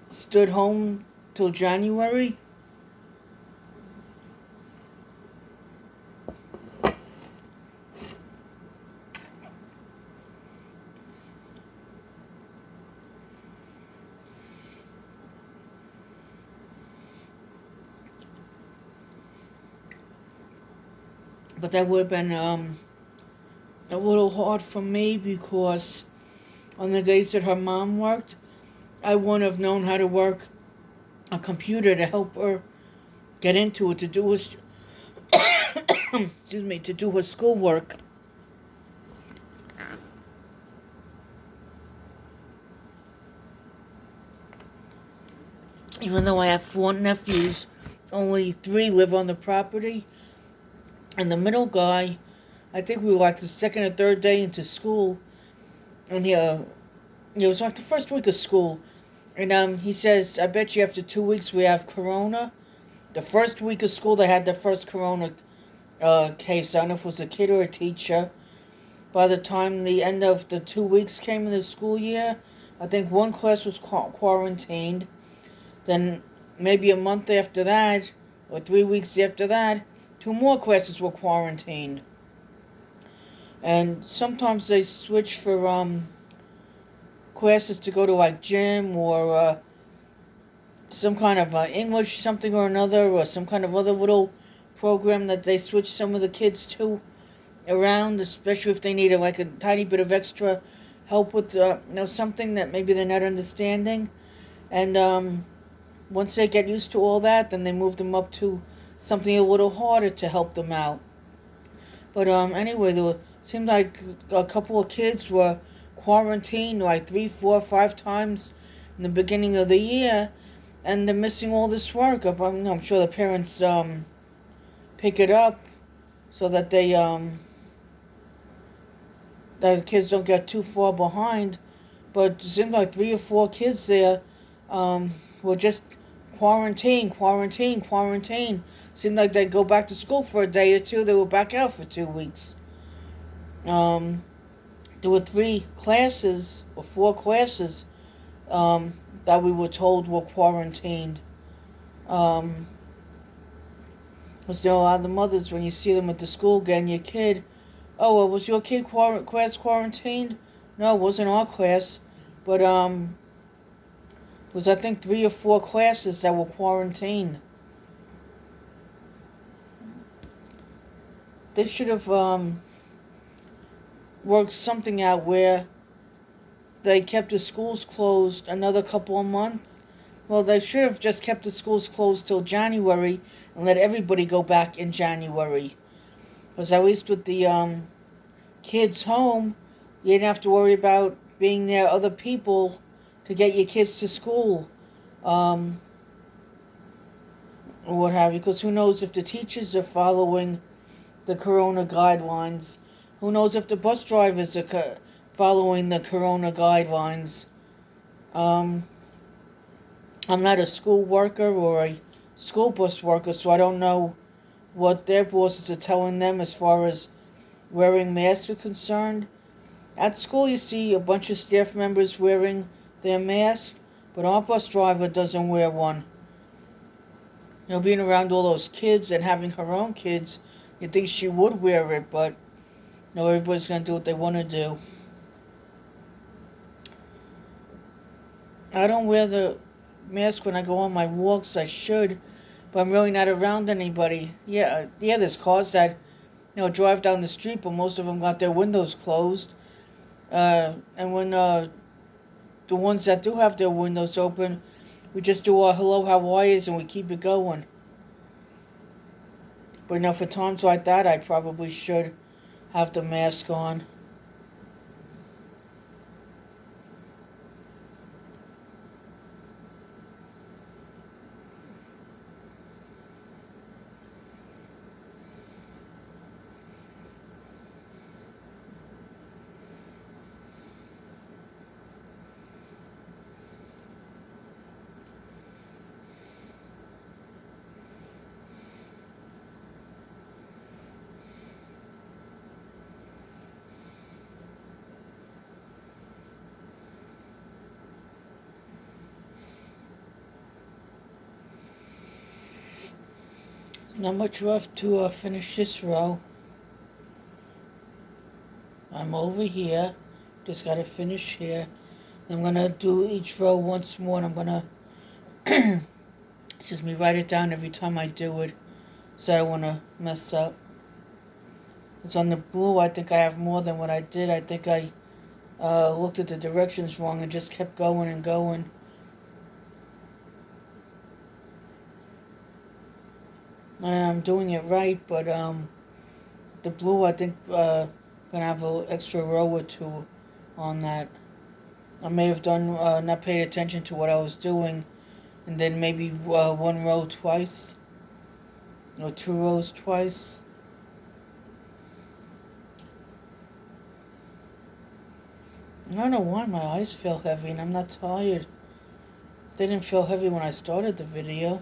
stood home till January. But that would have been a little hard for me because on the days that her mom worked, I wouldn't have known how to work a computer to help her get into it, to do her to do her schoolwork. Even though I have 4 nephews, only 3 live on the property. And the middle guy, I think we were like the second or third day into school. And it was like the first week of school. And he says, I bet you after 2 weeks we have Corona. The first week of school they had the first Corona case. I don't know if it was a kid or a teacher. By the time the end of the 2 weeks came in the school year, I think 1 class was quarantined. Then maybe a month after that, or 3 weeks after that, 2 more classes were quarantined. And sometimes they switch for classes to go to, like gym or some kind of English something or another, or some kind of other little program that they switch some of the kids to around, especially if they need like a tiny bit of extra help with something that maybe they're not understanding. And once they get used to all that, then they move them up to something a little harder to help them out. But anyway, seemed like a couple of kids were quarantined like 3, 4, 5 times in the beginning of the year, and they're missing all this work. I'm sure the parents pick it up so that the kids don't get too far behind. But it seemed like 3 or 4 kids there were just quarantine. Seemed like they'd go back to school for a day or two. They were back out for 2 weeks. There were 3 classes or 4 classes that we were told were quarantined. Because a lot of the mothers, when you see them at the school getting your kid, oh, well, was your kid class quarantined? No, it wasn't our class. But it was, I think, 3 or 4 classes that were quarantined. They should have worked something out where they kept the schools closed another couple of months. Well, they should have just kept the schools closed till January and let everybody go back in January. Because at least with the kids home, you didn't have to worry about being near other people to get your kids to school. Or what have you. Because who knows if the teachers are following the corona guidelines. Who knows if the bus drivers are following the corona guidelines. I'm not a school worker or a school bus worker, so I don't know what their bosses are telling them as far as wearing masks are concerned. At school, you see a bunch of staff members wearing their mask, but our bus driver doesn't wear one. You know, being around all those kids and having her own kids, you'd think she would wear it, but no, everybody's going to do what they want to do. I don't wear the mask when I go on my walks. I should, but I'm really not around anybody. Yeah, there's cars that, drive down the street, but most of them got their windows closed. And when the ones that do have their windows open, we just do our hello, how are yous, and we keep it going. But for times like that, I probably should have the mask on. Not much left to finish this row. I'm over here. Just got to finish here. I'm going to do each row once more, and I'm going to write it down every time I do it, so I don't want to mess up. It's on the blue. I think I have more than what I did. I think I looked at the directions wrong and just kept going and going. I'm doing it right, but the blue, I think, gonna have an extra row or 2 on that. I may have done not paid attention to what I was doing, and then maybe 1 row twice, or 2 rows twice. I don't know why my eyes feel heavy, and I'm not tired. They didn't feel heavy when I started the video.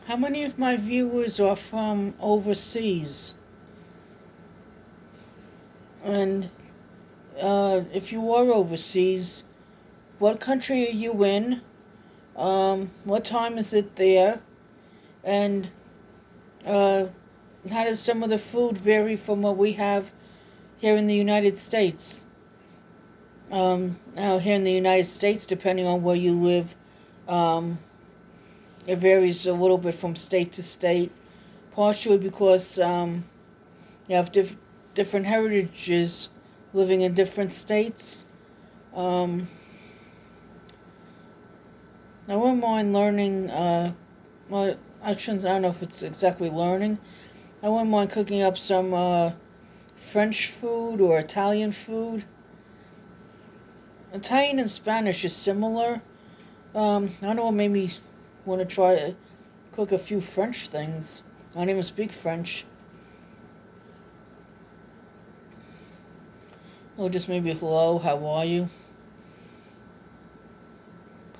How many of my viewers are from overseas? And if you are overseas, what country are you in? What time is it there? And how does some of the food vary from what we have here in the United States? Now here in the United States, depending on where you live, it varies a little bit from state to state, partially because you have different heritages living in different states. I wouldn't mind learning, well, I don't know if it's exactly learning. I wouldn't mind cooking up some French food or Italian food. Italian and Spanish is similar. I don't know what made me want to try to cook a few French things. I don't even speak French. Oh, just maybe hello, how are you?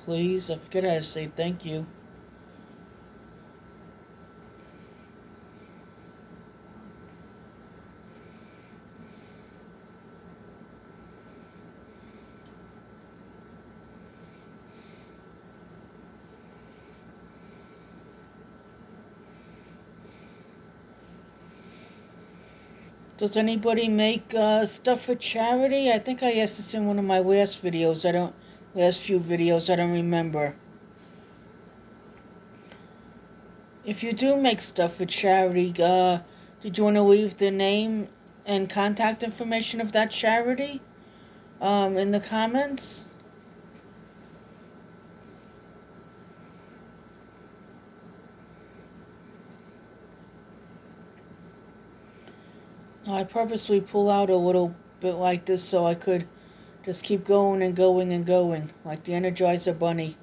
Please, I forget how to say thank you. Does anybody make stuff for charity? I think I asked this in one of my last videos. Last few videos, I don't remember. If you do make stuff for charity, did you want to leave the name and contact information of that charity in the comments? I purposely pull out a little bit like this so I could just keep going and going and going, like the Energizer Bunny.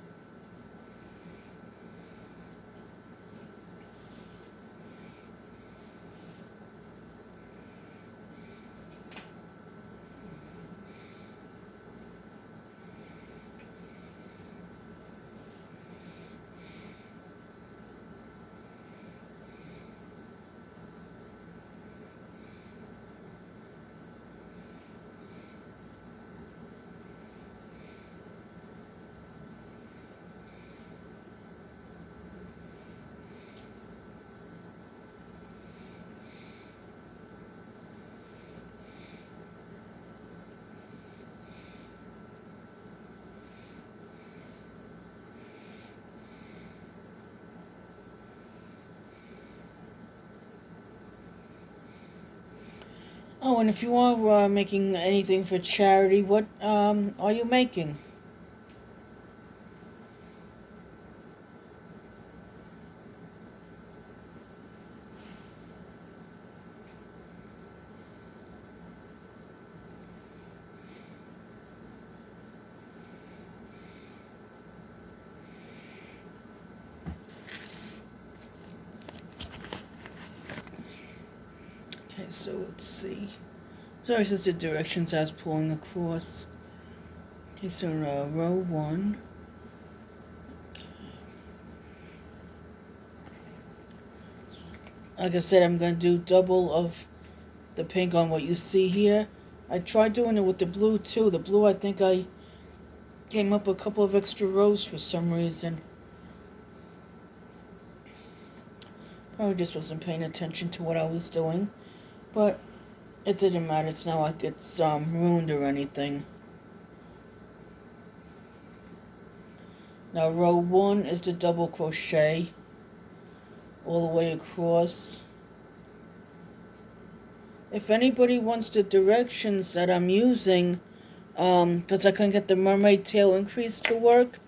Oh, and if you are making anything for charity, what are you making? Okay, so let's see. So it's just the directions I was pulling across. Okay, so row 1. Okay. Like I said, I'm going to do double of the pink on what you see here. I tried doing it with the blue too. The blue, I think I came up with a couple of extra rows for some reason. Probably just wasn't paying attention to what I was doing. But it didn't matter. It's not like it's ruined or anything. Now row 1 is the double crochet all the way across. If anybody wants the directions that I'm using, because I couldn't get the mermaid tail increase to work,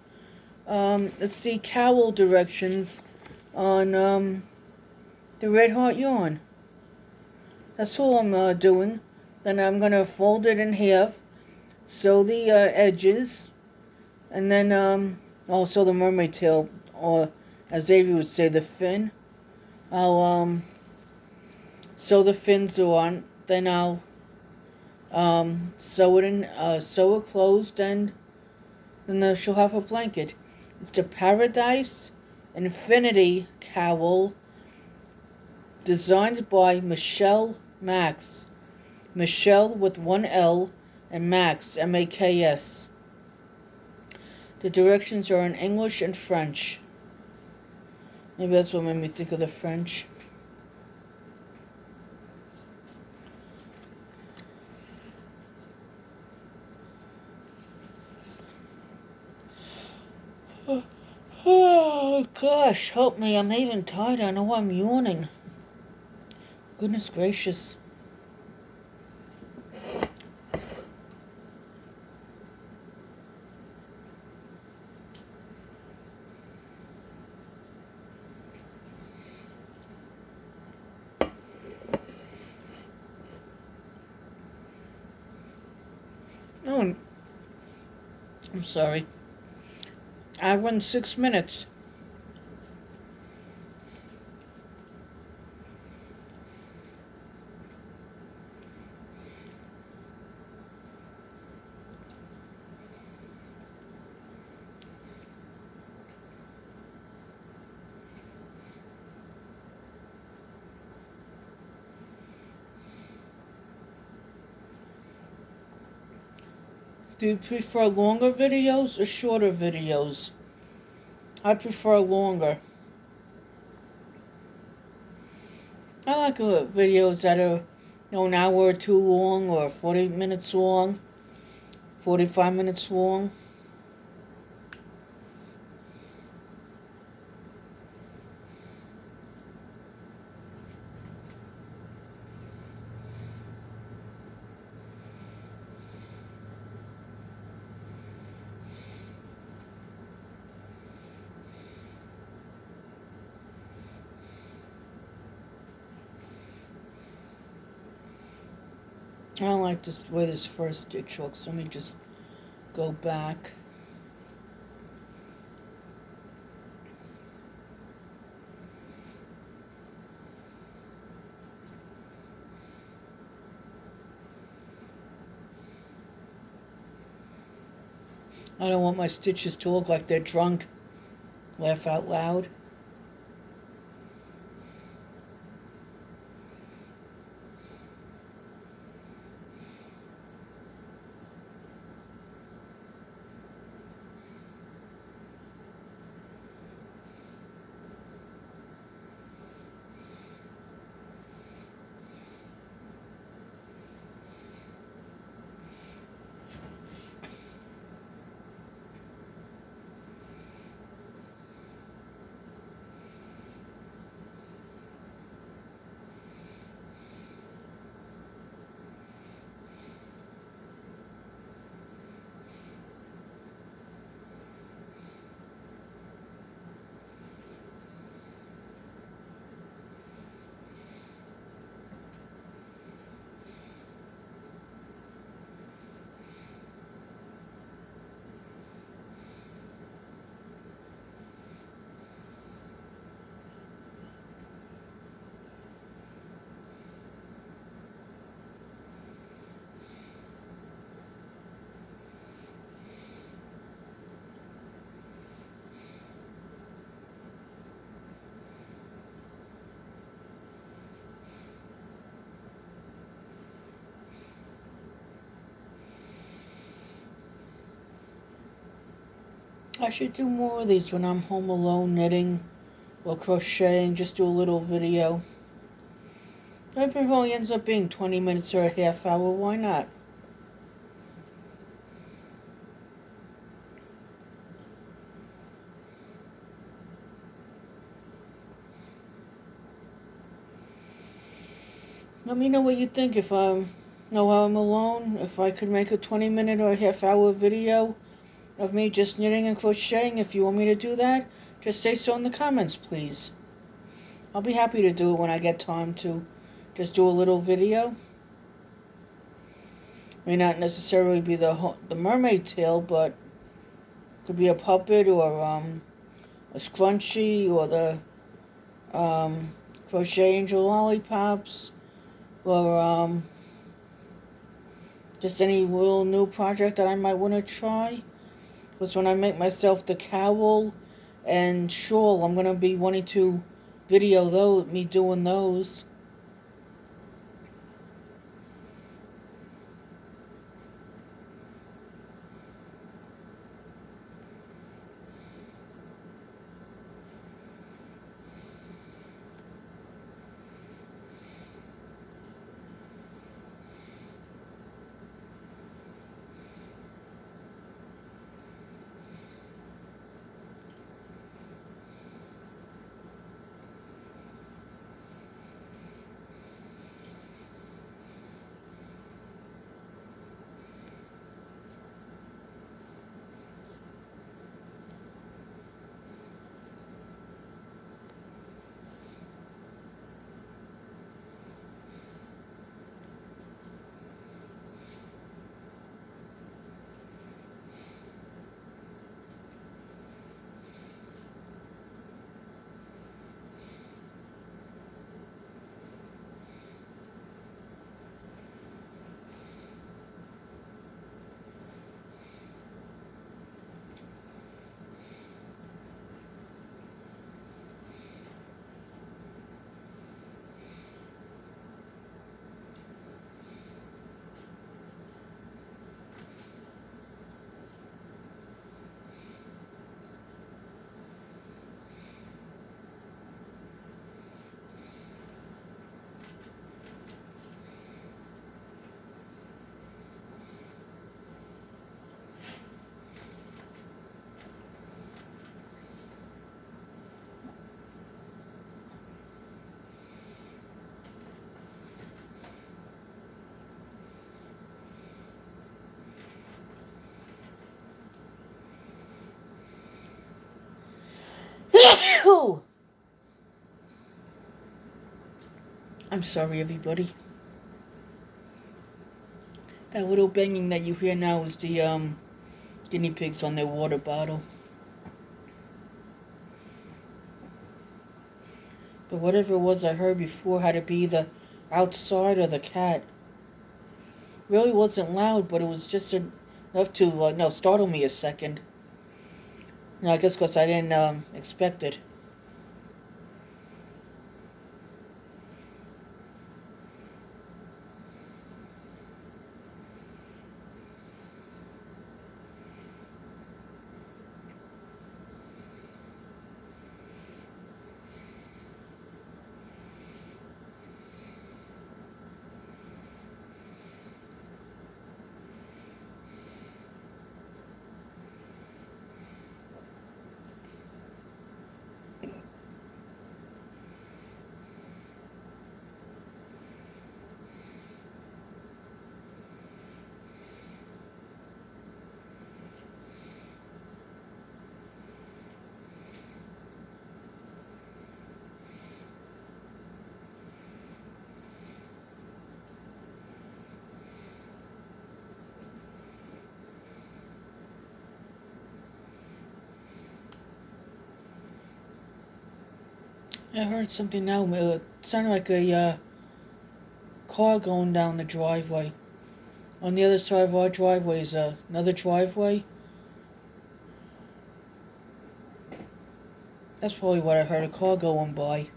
it's the cowl directions on the red heart yarn. That's all I'm doing. Then I'm going to fold it in half, sew the edges, and then also the mermaid tail, or as Xavier would say, the fin. I'll sew the fins on, then I'll sew it closed, and then she'll have a blanket. It's the Paradise Infinity Cowl, designed by Michelle Max. Michelle with one L and Max, M-A-K-S. The directions are in English and French. Maybe that's what made me think of the French. Oh, gosh, help me. I'm even tired. I know I'm yawning. Goodness gracious. Oh, I'm sorry. I run 6 minutes. Do you prefer longer videos or shorter videos? I prefer longer. I like videos that are, an hour or two long, or 40 minutes long, 45 minutes long. I don't like this way this first stitch looks. Let me just go back. I don't want my stitches to look like they're drunk. Laugh out loud. I should do more of these when I'm home alone knitting or crocheting. Just do a little video. If it only ends up being 20 minutes or a half hour, why not? Let me know what you think. If I'm alone, if I could make a 20-minute or a half hour video of me just knitting and crocheting. If you want me to do that, just say so in the comments, please. I'll be happy to do it when I get time to just do a little video. May not necessarily be the mermaid tail, but it could be a puppet or a scrunchie, or the crochet angel lollipops, or just any little new project that I might want to try. Was when I make myself the cowl and shawl. I'm going to be wanting to video me doing those. I'm sorry, everybody. That little banging that you hear now is the guinea pigs on their water bottle. But whatever it was I heard before had to be the outside or the cat. Really wasn't loud, but it was just enough to startle me a second. No, I guess because I didn't expect it. I heard something now. It sounded like a car going down the driveway. On the other side of our driveway is another driveway. That's probably what I heard, a car going by.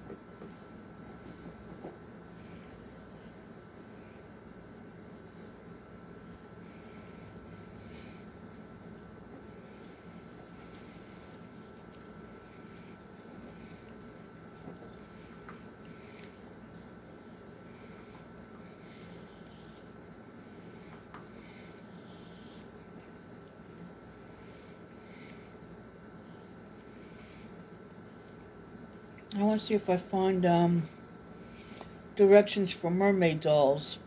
I want to see if I find directions for mermaid dolls.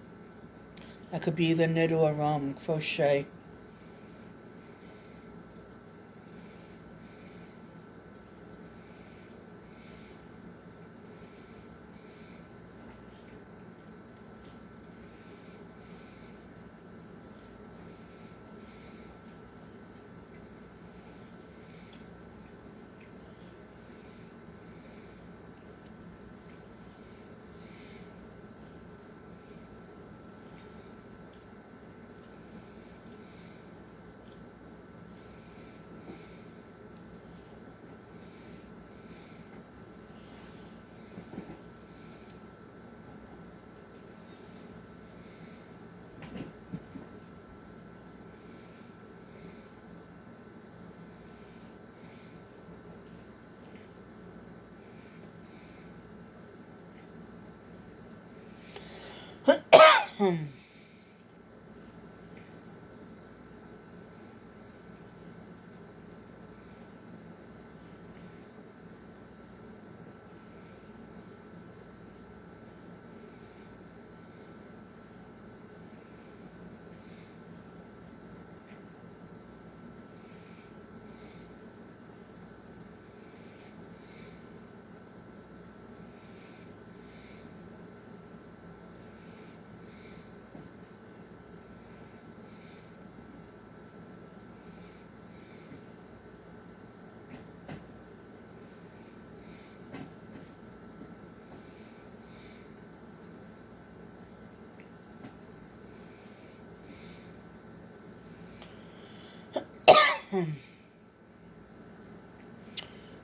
That could be either knit or crochet.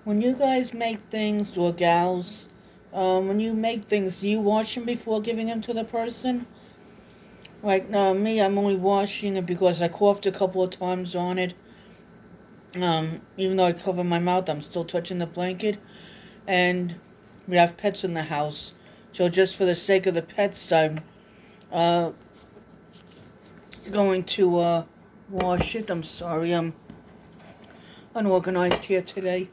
When you guys make things, or gals, when you make things, do you wash them before giving them to the person? Like me, I'm only washing it because I coughed a couple of times on it. Even though I cover my mouth, I'm still touching the blanket. And we have pets in the house. So just for the sake of the pets, I'm going to wash it. I'm sorry, I'm unorganized here today.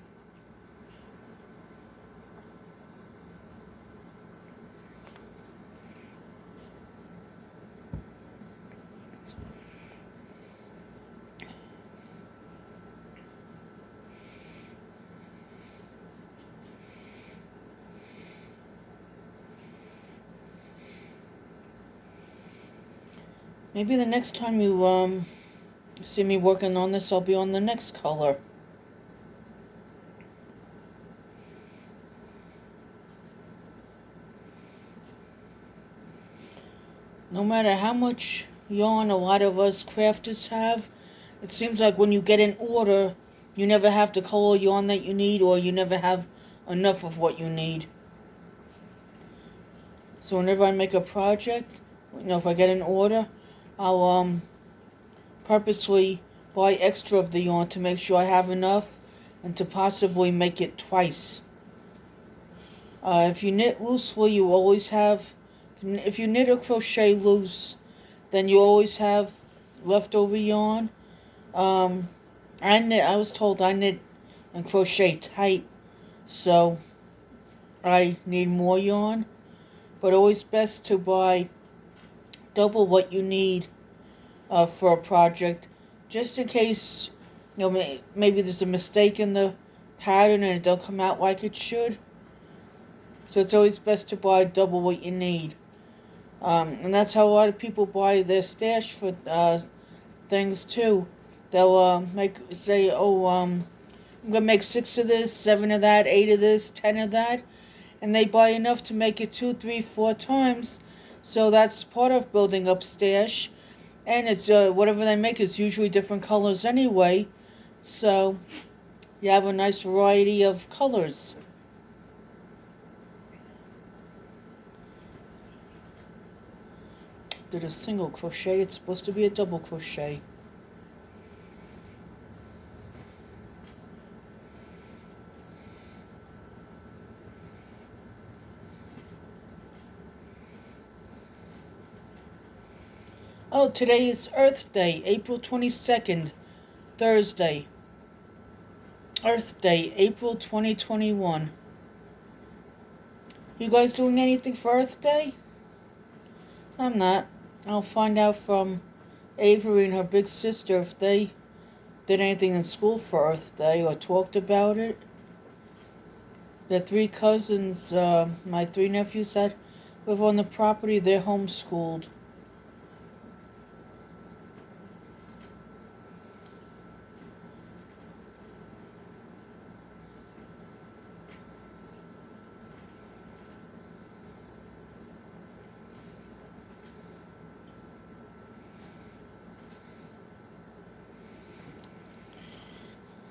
Maybe the next time you see me working on this, I'll be on the next color. No matter how much yarn a lot of us crafters have, it seems like when you get an order, you never have the color yarn that you need, or you never have enough of what you need. So whenever I make a project, if I get an order, I'll purposely buy extra of the yarn to make sure I have enough, and to possibly make it twice. If you knit loosely, you always have. If you knit or crochet loose, then you always have leftover yarn. I was told I knit and crochet tight, so I need more yarn. But always best to buy double what you need for a project, just in case maybe there's a mistake in the pattern and it don't come out like it should. So it's always best to buy double what you need. And that's how a lot of people buy their stash for things too. They'll say, I'm gonna make 6 of this, 7 of that, 8 of this, 10 of that, and they buy enough to make it 2, 3, 4 times. So that's part of building up stash, and it's whatever they make is usually different colors anyway. So you have a nice variety of colors. Did a single crochet, it's supposed to be a double crochet. Oh, today is Earth Day, April 22nd, Thursday. Earth Day, April 2021. You guys doing anything for Earth Day? I'm not. I'll find out from Avery and her big sister if they did anything in school for Earth Day or talked about it. The 3 cousins, my 3 nephews that live on the property, they're homeschooled.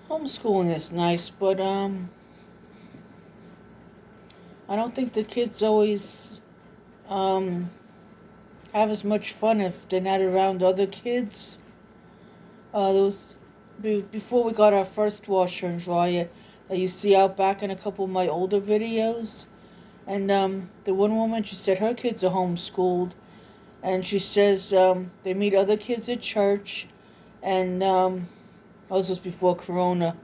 Homeschooling is nice, but I don't think the kids always have as much fun if they're not around other kids. Before we got our first washer and dryer that you see out back in a couple of my older videos, and the one woman, she said her kids are homeschooled, And she says they meet other kids at church, and this was before Corona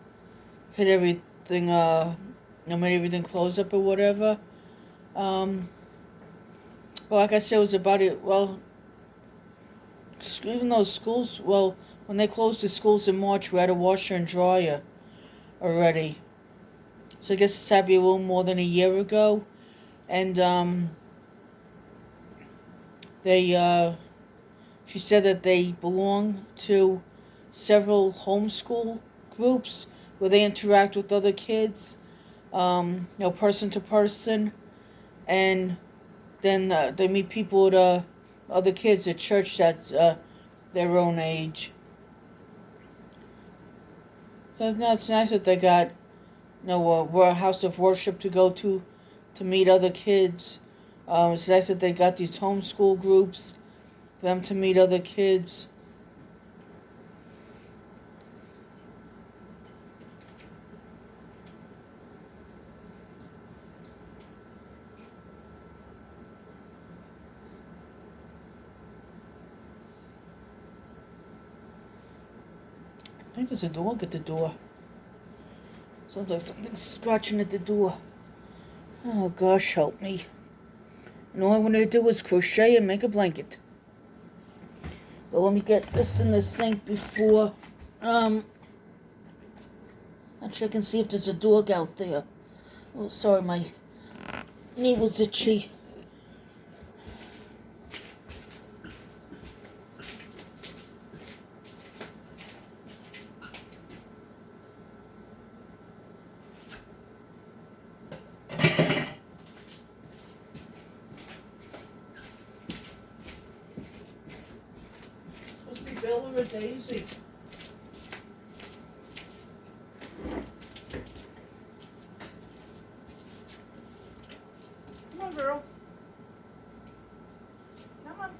hit everything, made everything close up or whatever. Well, like I said, it was about it. Well, even though schools, well, when they closed the schools in March, we had a washer and dryer already. So I guess it's had to be a little more than a year ago. And she said that they belong to several homeschool groups where they interact with other kids, person to person, and then they meet people at other kids at church that's their own age. So it's nice that they got a house of worship to go to meet other kids. It's nice that they got these homeschool groups for them to meet other kids. I think there's a dog at the door. Sounds like something's scratching at the door. Oh gosh, help me. And all I want to do is crochet and make a blanket. But let me get this in the sink before I'll check and see if there's a dog out there. Oh, sorry, my knee was itchy. Bella or Daisy? Come on, girl. Come on.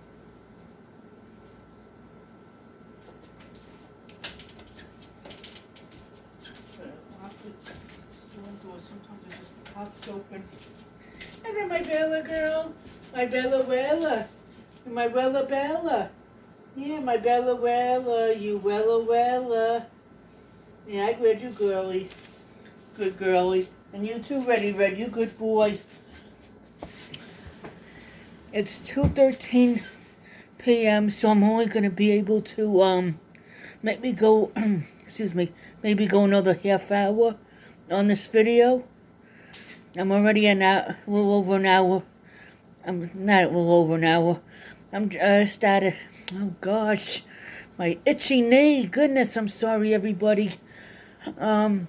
Sometimes it just pops open. And then my Bella girl. My Bella Wella. And my Wella Bella. Yeah, my Bella Wella, you Wella Wella. Yeah, I read you, girly. Good girly. And you too, Reddy Red, you good boy. It's 2:13 p.m., so I'm only going to be able to, maybe go, maybe go another half hour on this video. I'm already a little over an hour. I'm not a little over an hour. I'm started. Oh gosh, my itchy knee. Goodness, I'm sorry, everybody. I'm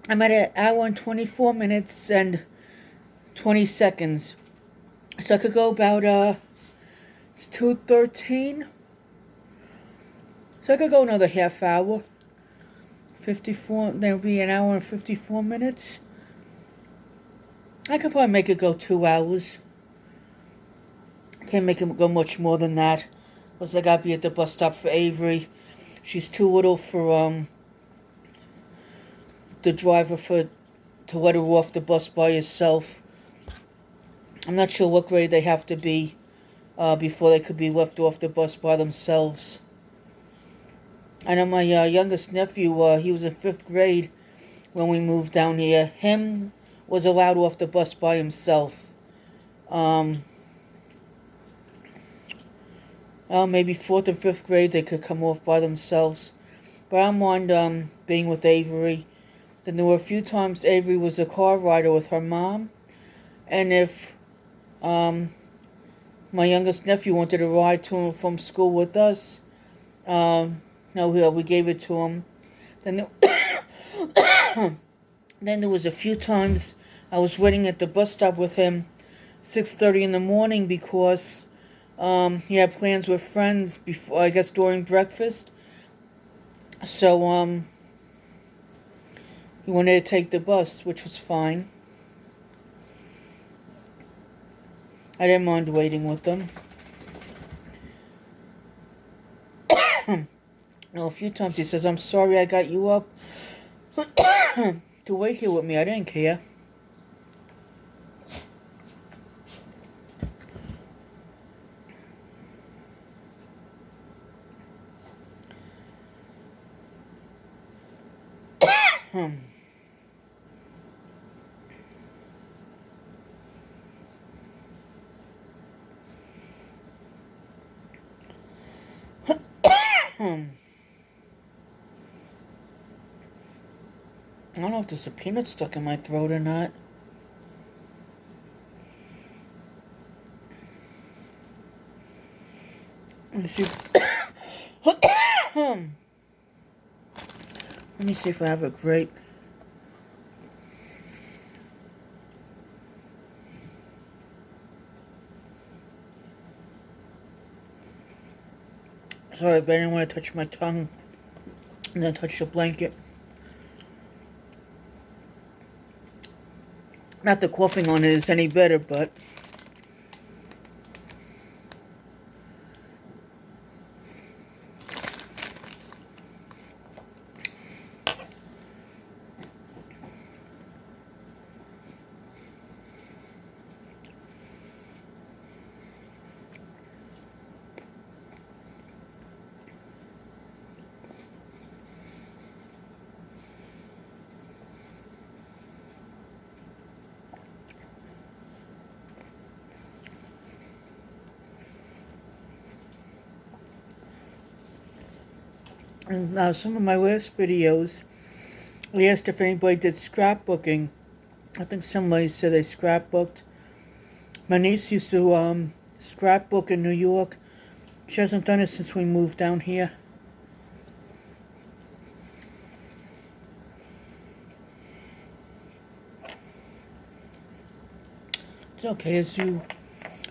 at an hour and 24 minutes and 20 seconds. So I could go about it's 2:13. So I could go another half hour. 54. There'll be an hour and 54 minutes. I could probably make it go 2 hours. Can't make it go much more than that. Plus I gotta be at the bus stop for Avery. She's too little for the driver to let her off the bus by herself. I'm not sure what grade they have to be before they could be left off the bus by themselves. I know my youngest nephew, he was in 5th grade when we moved down here. Him was allowed off the bus by himself. Maybe 4th and 5th grade they could come off by themselves. But I'm on being with Avery. Then there were a few times Avery was a car rider with her mom. And if my youngest nephew wanted to ride to and from school with us, we gave it to him. Then then there was a few times I was waiting at the bus stop with him 6:30 in the morning because he had plans with friends before, I guess, during breakfast. So, he wanted to take the bus, which was fine. I didn't mind waiting with them. A few times he says, "I'm sorry I got you up to wait here with me. I didn't care." I don't know if there's a peanut stuck in my throat or not. Let me see. Let me see if I have a grape. Sorry, but I didn't want to touch my tongue and then touch the blanket. Not that coughing on it is any better, but and now some of my last videos, I asked if anybody did scrapbooking. I think somebody said they scrapbooked. My niece used to scrapbook in New York. She hasn't done it since we moved down here. It's okay as you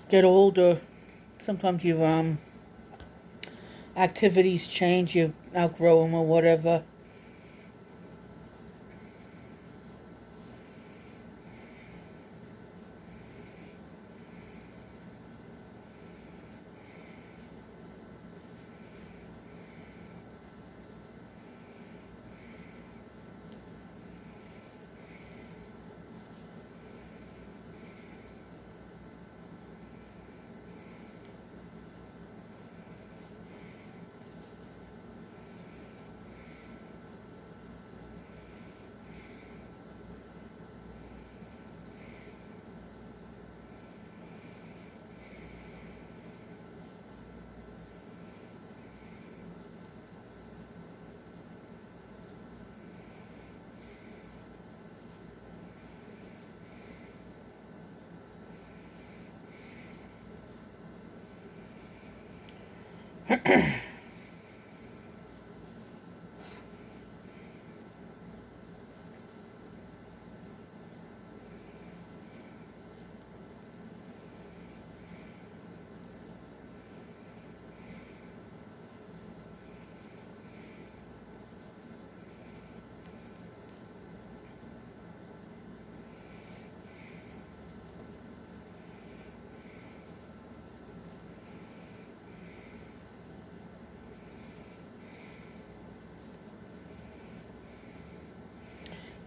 get older. Sometimes your activities change. You outgrow them or whatever.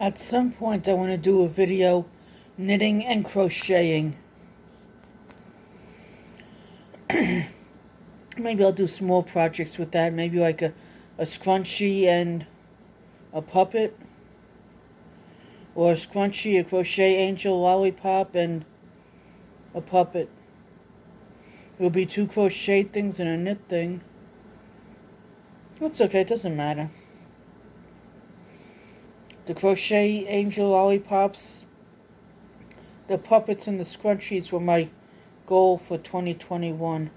At some point I want to do a video knitting and crocheting. Maybe I'll do small projects with that. Maybe like a scrunchie and a puppet. Or a scrunchie, a crochet angel lollipop, and a puppet. It'll be 2 crochet things and a knit thing. It's okay, it doesn't matter. The crochet angel lollipops, the puppets, and the scrunchies were my goal for 2021.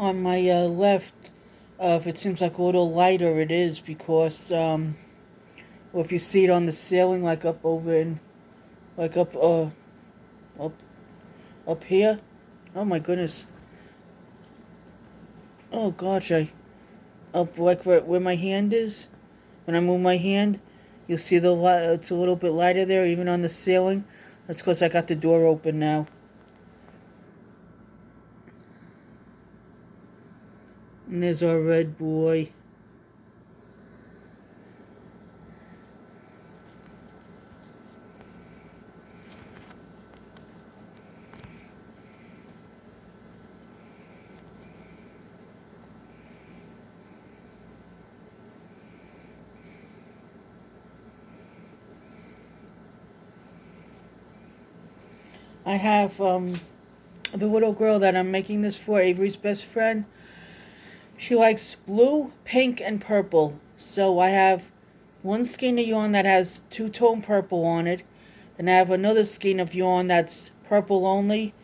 on my left, if it seems like a little lighter, it is because, or if you see it on the ceiling, like up over in, like up, up here. Oh my goodness. Oh gosh, up like where my hand is. When I move my hand, you'll see the light. It's a little bit lighter there, even on the ceiling. That's because I got the door open now. And there's our red boy. I have the little girl that I'm making this for, Avery's best friend. She likes blue, pink, and purple. So I have one skein of yarn that has two-tone purple on it. Then I have another skein of yarn that's purple only.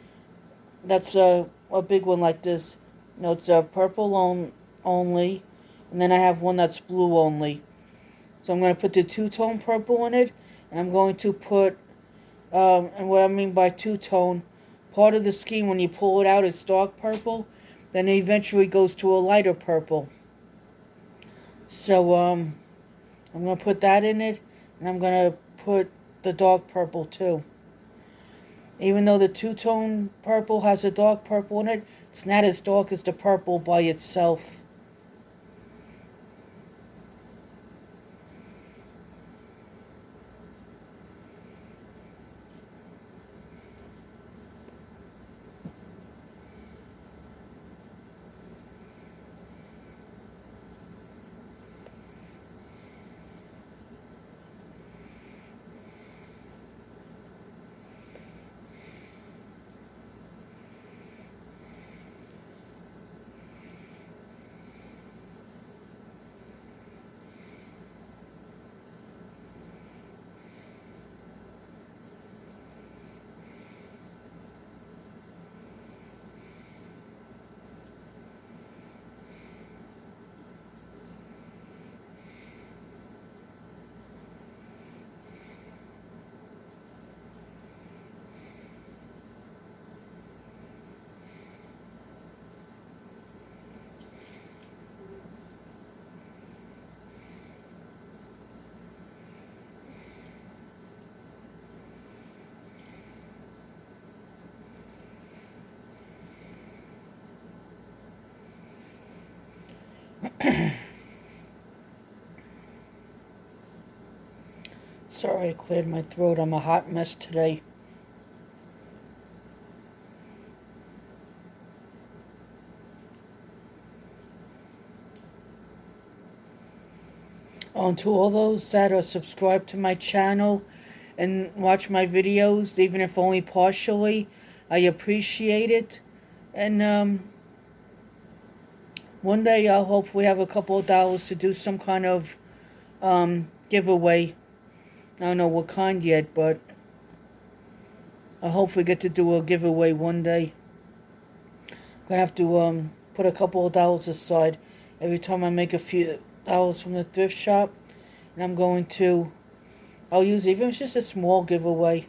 That's a big one like this. No, it's a purple only. And then I have one that's blue only. So I'm going to put the two-tone purple in it. And I'm going to put, and what I mean by two-tone, part of the skein, when you pull it out, it's dark purple. Then it eventually goes to a lighter purple. So, I'm going to put that in it. And I'm going to put the dark purple, too. Even though the two-tone purple has a dark purple in it, it's not as dark as the purple by itself. Sorry, I cleared my throat. I'm a hot mess today. To all those that are subscribed to my channel and watch my videos, even if only partially, I appreciate it. And one day I'll hopefully have a couple of dollars to do some kind of giveaway. I don't know what kind yet, but I'll hopefully get to do a giveaway one day. I'm going to have to put a couple of dollars aside every time I make a few dollars from the thrift shop. And I'm going to, I'll use, even if it's just a small giveaway.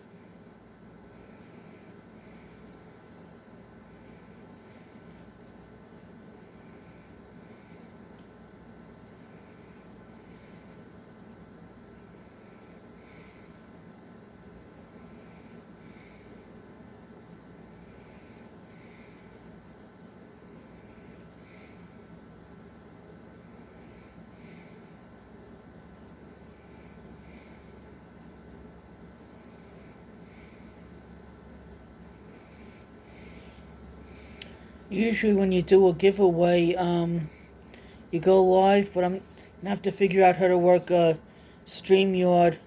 Usually when you do a giveaway, you go live, but I'm going to have to figure out how to work StreamYard.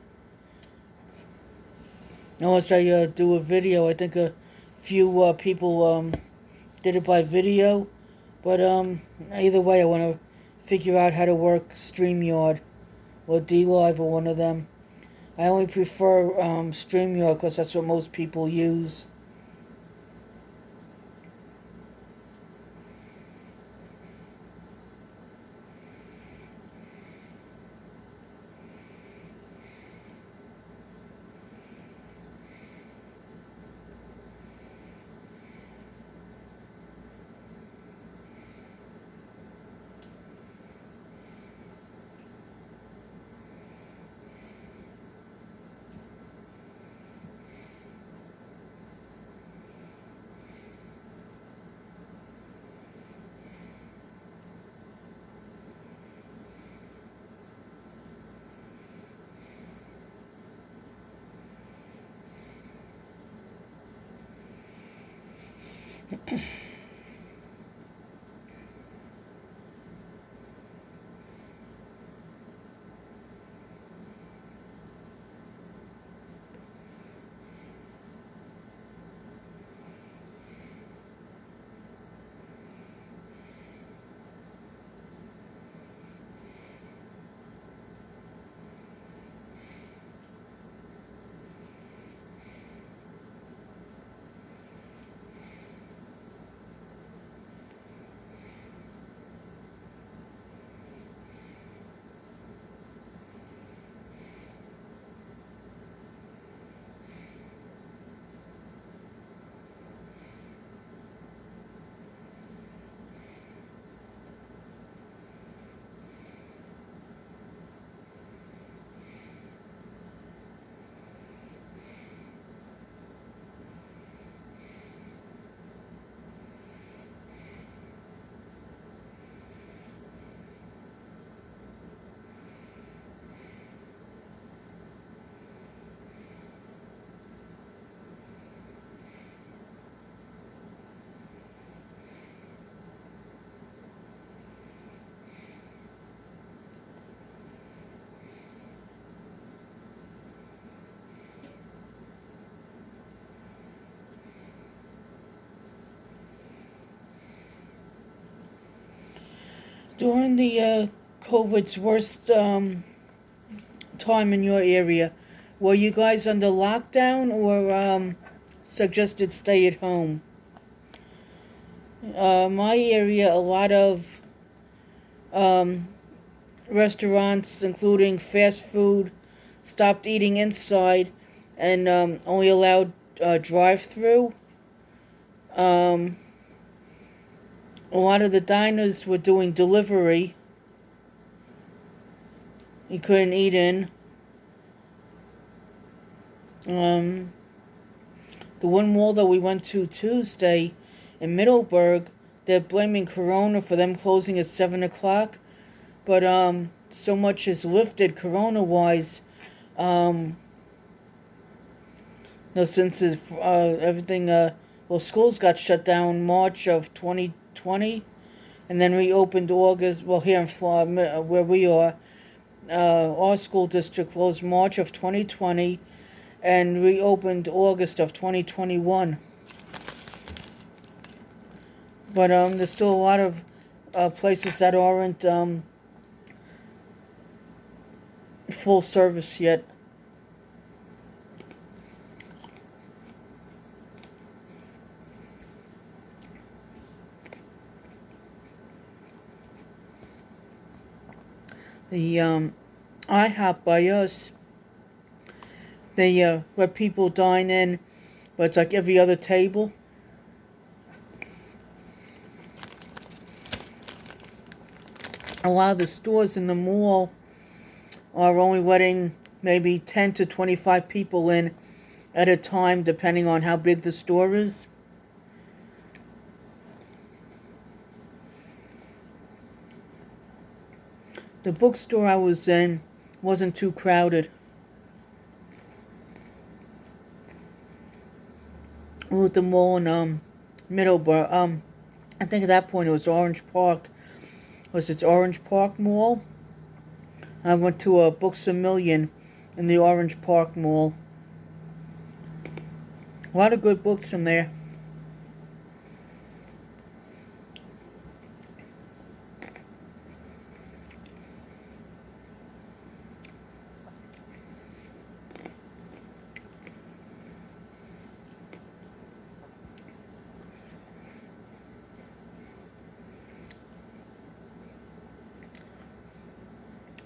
Unless I do a video. I think a few people did it by video. But either way, I want to figure out how to work StreamYard or DLive or one of them. I only prefer StreamYard because that's what most people use. During the COVID's worst time in your area, were you guys under lockdown or suggested stay at home? My area, a lot of restaurants, including fast food, stopped eating inside and only allowed drive-through. A lot of the diners were doing delivery. You couldn't eat in. The one mall that we went to Tuesday in Middleburg, they're blaming Corona for them closing at 7 o'clock. But so much is lifted Corona-wise. Since everything, schools got shut down March of 2020, and then reopened August. Well, here in Florida, where we are, our school district closed March of 2020, and reopened August of 2021. But there's still a lot of places that aren't full service yet. The IHOP by us, they let people dine in, but it's like every other table. A lot of the stores in the mall are only letting maybe 10 to 25 people in at a time, depending on how big the store is. The bookstore I was in wasn't too crowded. We were at the mall in Middleburg. I think at that point it was Orange Park. It's Orange Park Mall. I went to a Books A Million in the Orange Park Mall. A lot of good books in there.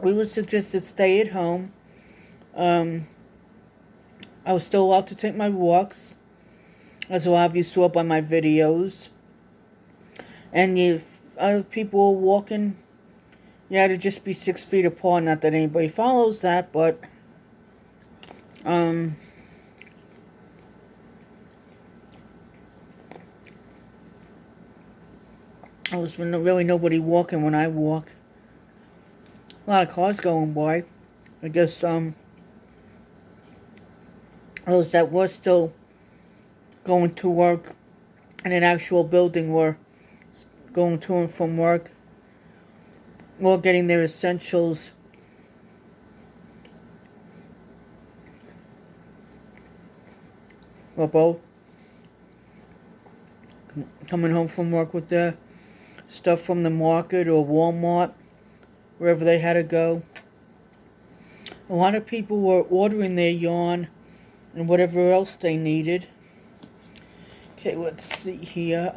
We would suggest to stay at home. I was still allowed to take my walks, as a lot of you saw by my videos. And if other people were walking, you had to just be 6 feet apart. Not that anybody follows that, but there was really nobody walking when I walk. A lot of cars going by. I guess those that were still going to work in an actual building were going to and from work or getting their essentials. Or both. Coming home from work with their stuff from the market or Walmart, wherever they had to go. A lot of people were ordering their yarn and whatever else they needed. Okay, let's see here.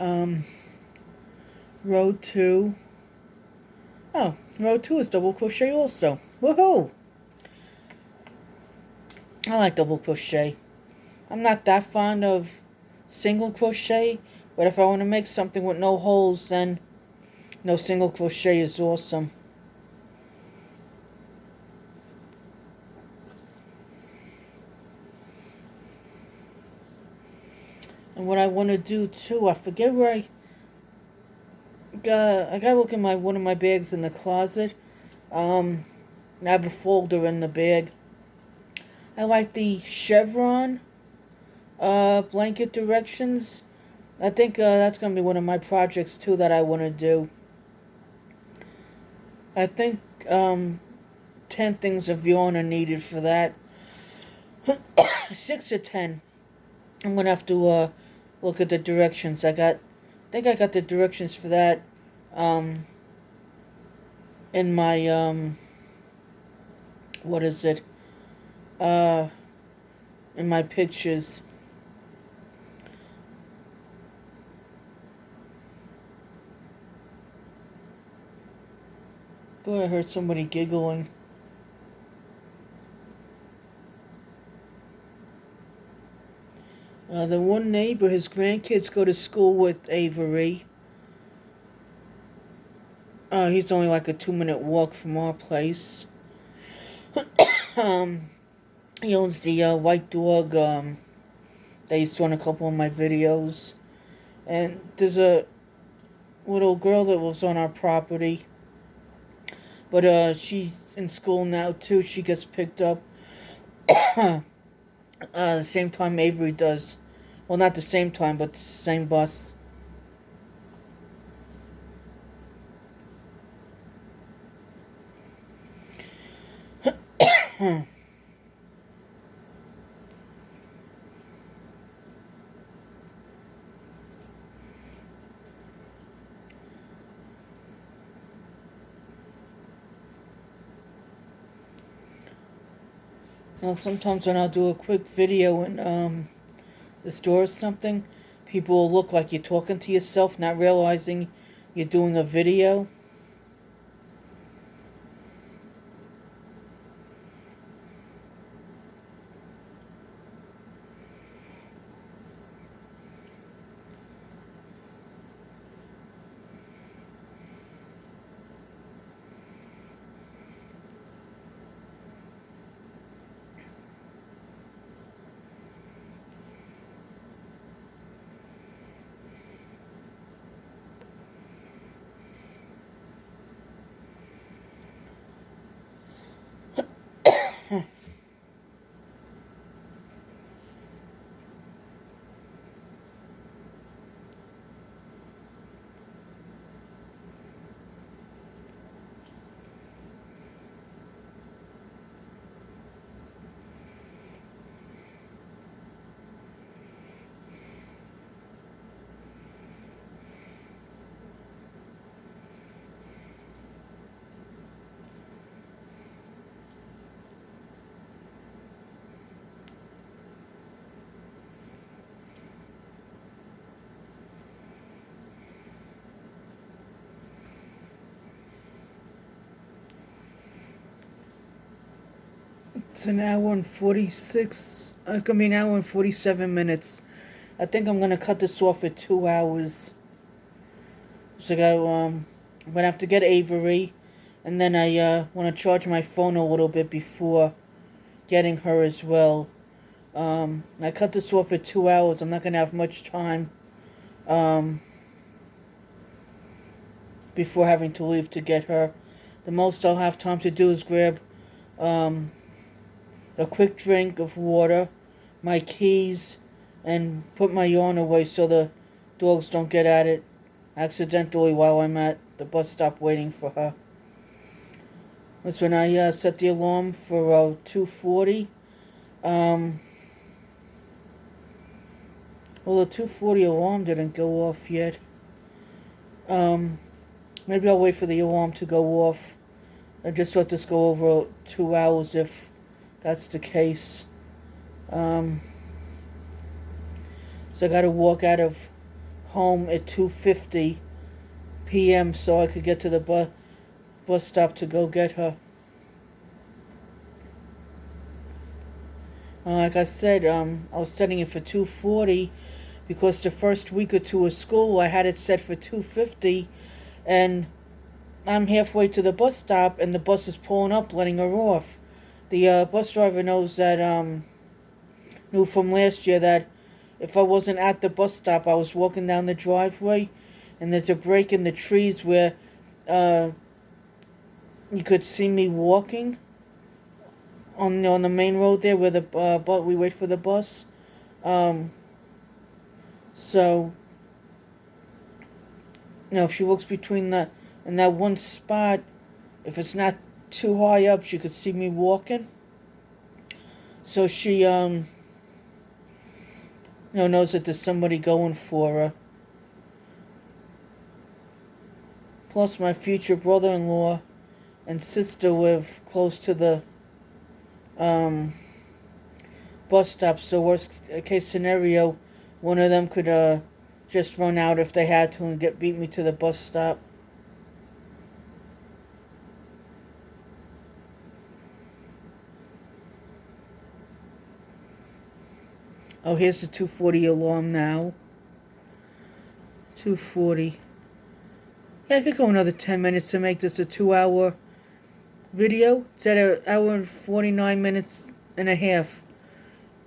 Row 2. Oh, row 2 is double crochet also. Woohoo! I like double crochet. I'm not that fond of single crochet, but if I want to make something with no holes, then no, single crochet is awesome. And what I want to do too, I forget where I gotta look in one of my bags in the closet. I have a folder in the bag. I like the chevron blanket directions. I think that's gonna be one of my projects too that I want to do. I think 10 things of yarn are needed for that. 6 or 10. I'm gonna have to look at the directions. I think I got the directions for that in my what is it? In my pictures. Thought I heard somebody giggling. The one neighbor, his grandkids go to school with Avery. He's only like a 2-minute walk from our place. He owns the white dog that you saw in a couple of my videos. And there's a little girl that lives on our property. But she's in school now too. She gets picked up the same time Avery does. Well, not the same time, but the same bus. Now, sometimes when I'll do a quick video in the store or something, people will look like you're talking to yourself, not realizing you're doing a video. It's an hour and 46. It's gonna be an hour and 47 minutes. I think I'm gonna cut this off at 2 hours. So I'm gonna have to get Avery, and then I want to charge my phone a little bit before getting her as well. I cut this off at 2 hours. I'm not gonna have much time before having to leave to get her. The most I'll have time to do is grab a quick drink of water, my keys, and put my yarn away so the dogs don't get at it accidentally while I'm at the bus stop waiting for her. That's when I set the alarm for 2:40. Well, the 2:40 alarm didn't go off yet. Maybe I'll wait for the alarm to go off. I just let this go over 2 hours if that's the case. So I got to walk out of home at 2:50 p.m. so I could get to the bus stop to go get her. Like I said, I was setting it for 2:40 because the first week or two of school I had it set for 2:50, and I'm halfway to the bus stop and the bus is pulling up, letting her off. The bus driver knows that knew from last year that if I wasn't at the bus stop, I was walking down the driveway, and there's a break in the trees where you could see me walking on the main road there where we wait for the bus. So if she looks between in that one spot, if it's not too high up, she could see me walking. So she knows that there's somebody going for her. Plus, my future brother-in-law and sister live close to the bus stop, so worst case scenario, one of them could just run out if they had to and beat me to the bus stop. Oh, here's the 2:40 alarm now. 2:40. Yeah, I could go another 10 minutes to make this a 2-hour video. It's at an hour and 49 minutes and a half.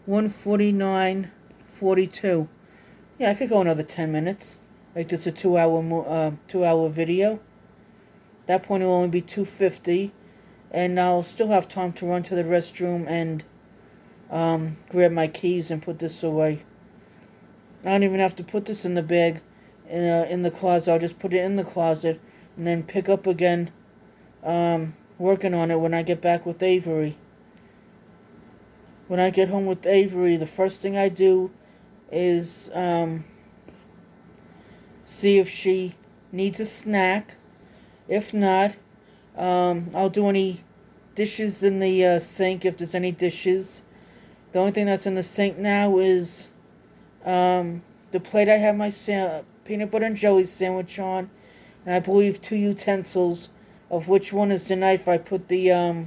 1:49:42. Yeah, I could go another 10 minutes. Make this a 2-hour video. At that point, it'll only be 2:50, and I'll still have time to run to the restroom and grab my keys and put this away. I don't even have to put this in the bag in the closet. I'll just put it in the closet and then pick up again, working on it when I get back with Avery. When I get home with Avery, the first thing I do is see if she needs a snack. If not, I'll do any dishes in the sink if there's any dishes. The only thing that's in the sink now is the plate I have my peanut butter and jelly sandwich on, and I believe 2 utensils, of which one is the knife I put the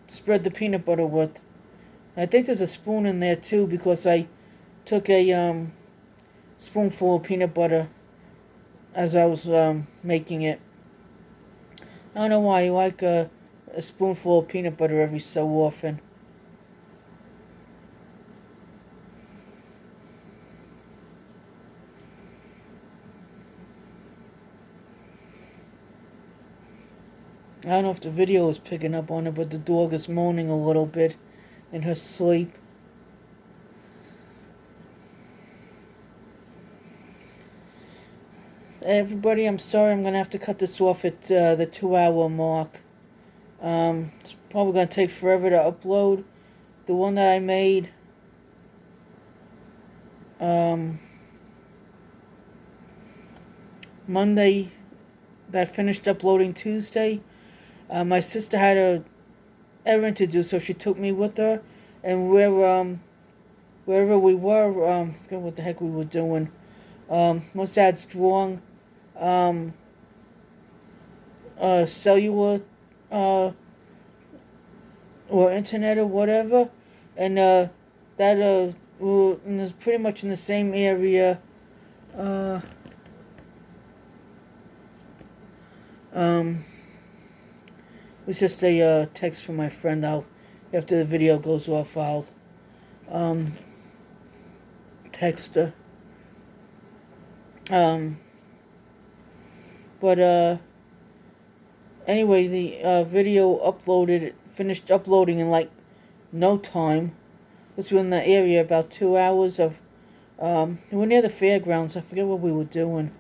spread the peanut butter with. I think there's a spoon in there too because I took a spoonful of peanut butter as I was making it. I don't know why you like a spoonful of peanut butter every so often. I don't know if the video is picking up on it, but the dog is moaning a little bit in her sleep. Everybody, I'm sorry, I'm going to have to cut this off at the 2-hour mark. It's probably going to take forever to upload. The one that I made Monday, that finished uploading Tuesday. My sister had a errand to do, so she took me with her, and wherever we were, I forget what the heck we were doing. Most had strong cellular or internet or whatever, and that was pretty much in the same area. It was just a text from my friend. After the video goes off, I'll text her. But anyway, the video finished uploading in like no time. because we were in the area about 2 hours of, we were near the fairgrounds. I forget what we were doing.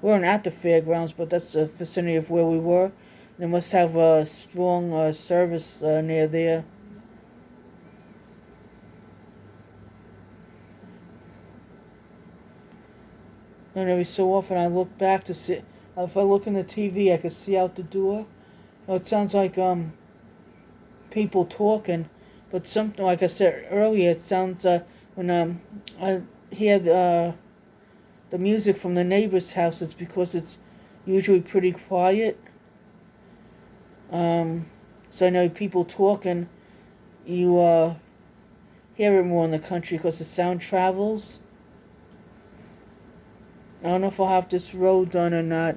We weren't at the fairgrounds, but that's the vicinity of where we were. They must have a strong service near there. And every so often I look back to see, if I look in the TV, I could see out the door. It sounds like people talking, but something, like I said earlier, it sounds when I hear the music from the neighbor's house, it's because it's usually pretty quiet. So I know people talking, you hear it more in the country because the sound travels. I don't know if I'll have this row done or not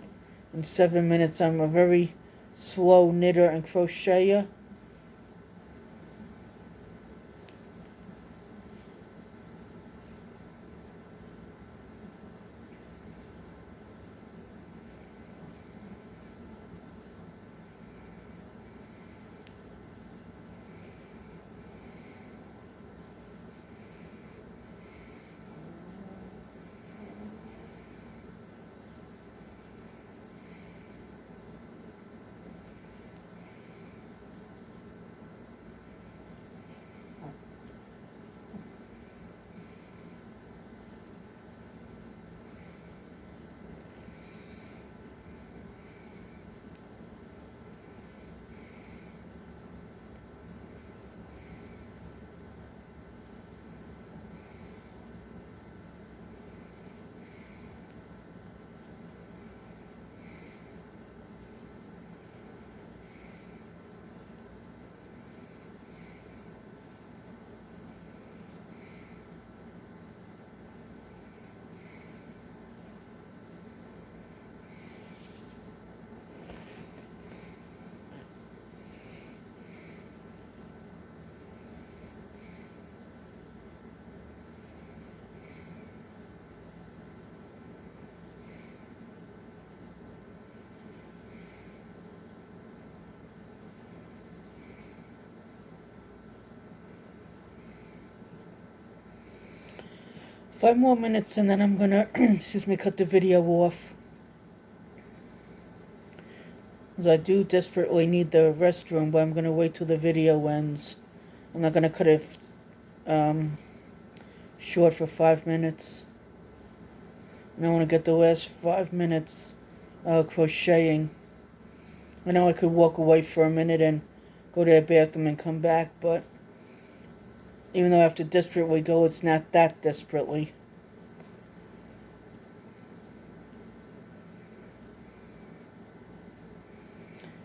in 7 minutes. I'm a very slow knitter and crocheter. Five more minutes and then I'm gonna, cut the video off. Because I do desperately need the restroom, but I'm gonna wait till the video ends. I'm not gonna cut it short for 5 minutes. And I want to get the last 5 minutes crocheting. I know I could walk away for a minute and go to the bathroom and come back, but even though I have to desperately go, it's not that desperately.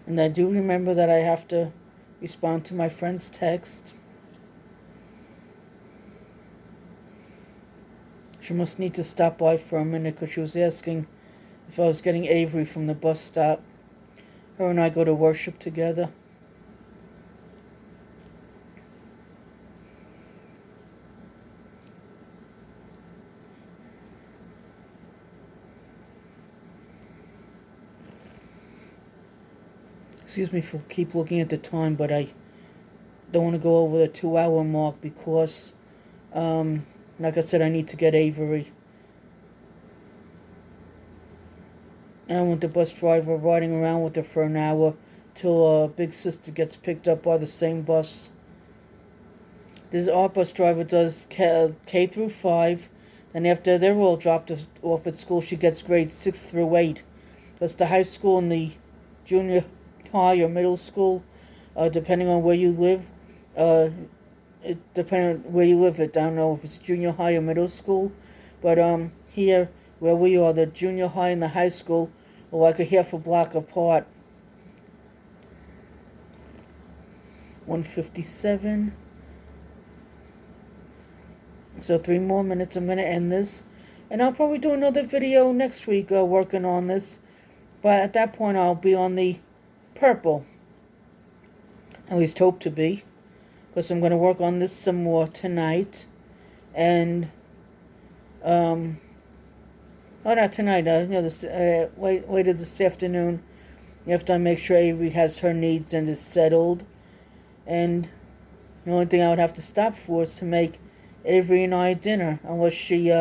And I do remember that I have to respond to my friend's text. She must need to stop by for a minute because she was asking if I was getting Avery from the bus stop. Her and I go to worship together. Excuse me for keep looking at the time, but I don't want to go over the 2-hour mark because, like I said, I need to get Avery. And I want the bus driver riding around with her for an hour till big sister gets picked up by the same bus. Our bus driver does K through 5. Then after they're all dropped off at school, she gets grades 6 through 8. That's the high school and the junior high or middle school, depending on where you live. Depending on where you live, I don't know if it's junior high or middle school. But here, where we are, the junior high and the high school are like a half a block apart. 1:57. So 3 more minutes, I'm going to end this. And I'll probably do another video next week working on this. But at that point, I'll be on the purple. At least hope to be. Because I'm going to work on this some more tonight. And, oh, not tonight, later this afternoon. After I make sure Avery has her needs and is settled. And The only thing I would have to stop for is to make Avery and I dinner, unless she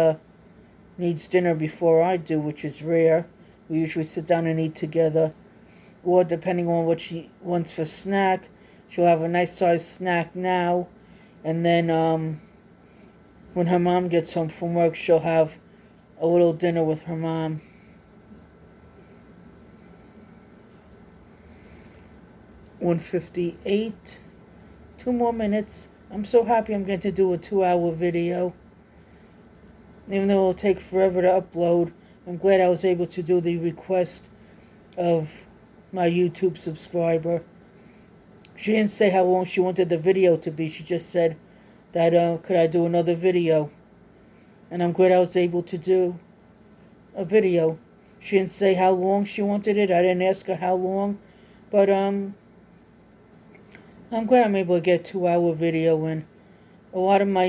needs dinner before I do, which is rare. We usually sit down and eat together. Or depending on what she wants for snack, she'll have a nice sized snack now, and then when her mom gets home from work, she'll have a little dinner with her mom. $1:58. 2 more minutes. I'm so happy I'm going to do a 2-hour video. Even though it'll take forever to upload, I'm glad I was able to do the request of my YouTube subscriber. She didn't say how long she wanted the video to be. She just said that, could I do another video? And I'm glad I was able to do a video. She didn't say how long she wanted it. I didn't ask her how long. But, I'm glad I'm able to get a 2-hour video in. A lot of my,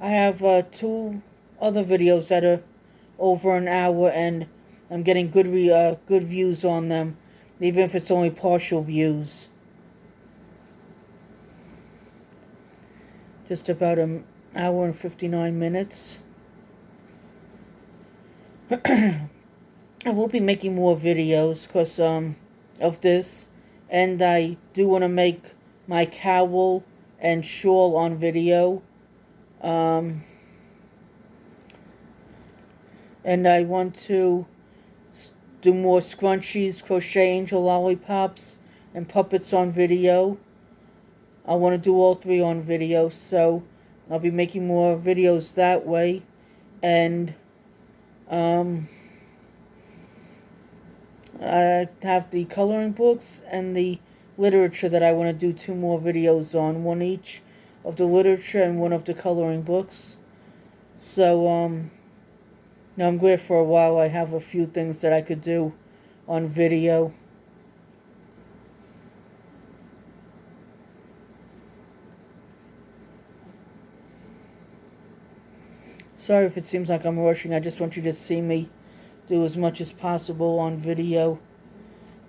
I have 2 other videos that are over an hour, and I'm getting good views on them, even if it's only partial views. Just about an hour and 59 minutes. I will be making more videos because of this, and I do want to make my cowl and shawl on video. And I want to do more scrunchies, crochet angel lollipops, and puppets on video. I want to do all 3 on video, so I'll be making more videos that way. And I have the coloring books and the literature that I want to do 2 more videos on, 1 each of the literature and 1 of the coloring books. So now I'm glad for a while I have a few things that I could do on video. Sorry if it seems like I'm rushing. I just want you to see me do as much as possible on video.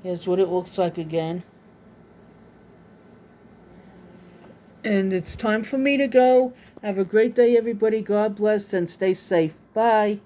Here's what it looks like again. And it's time for me to go. Have a great day, everybody. God bless and stay safe. Bye.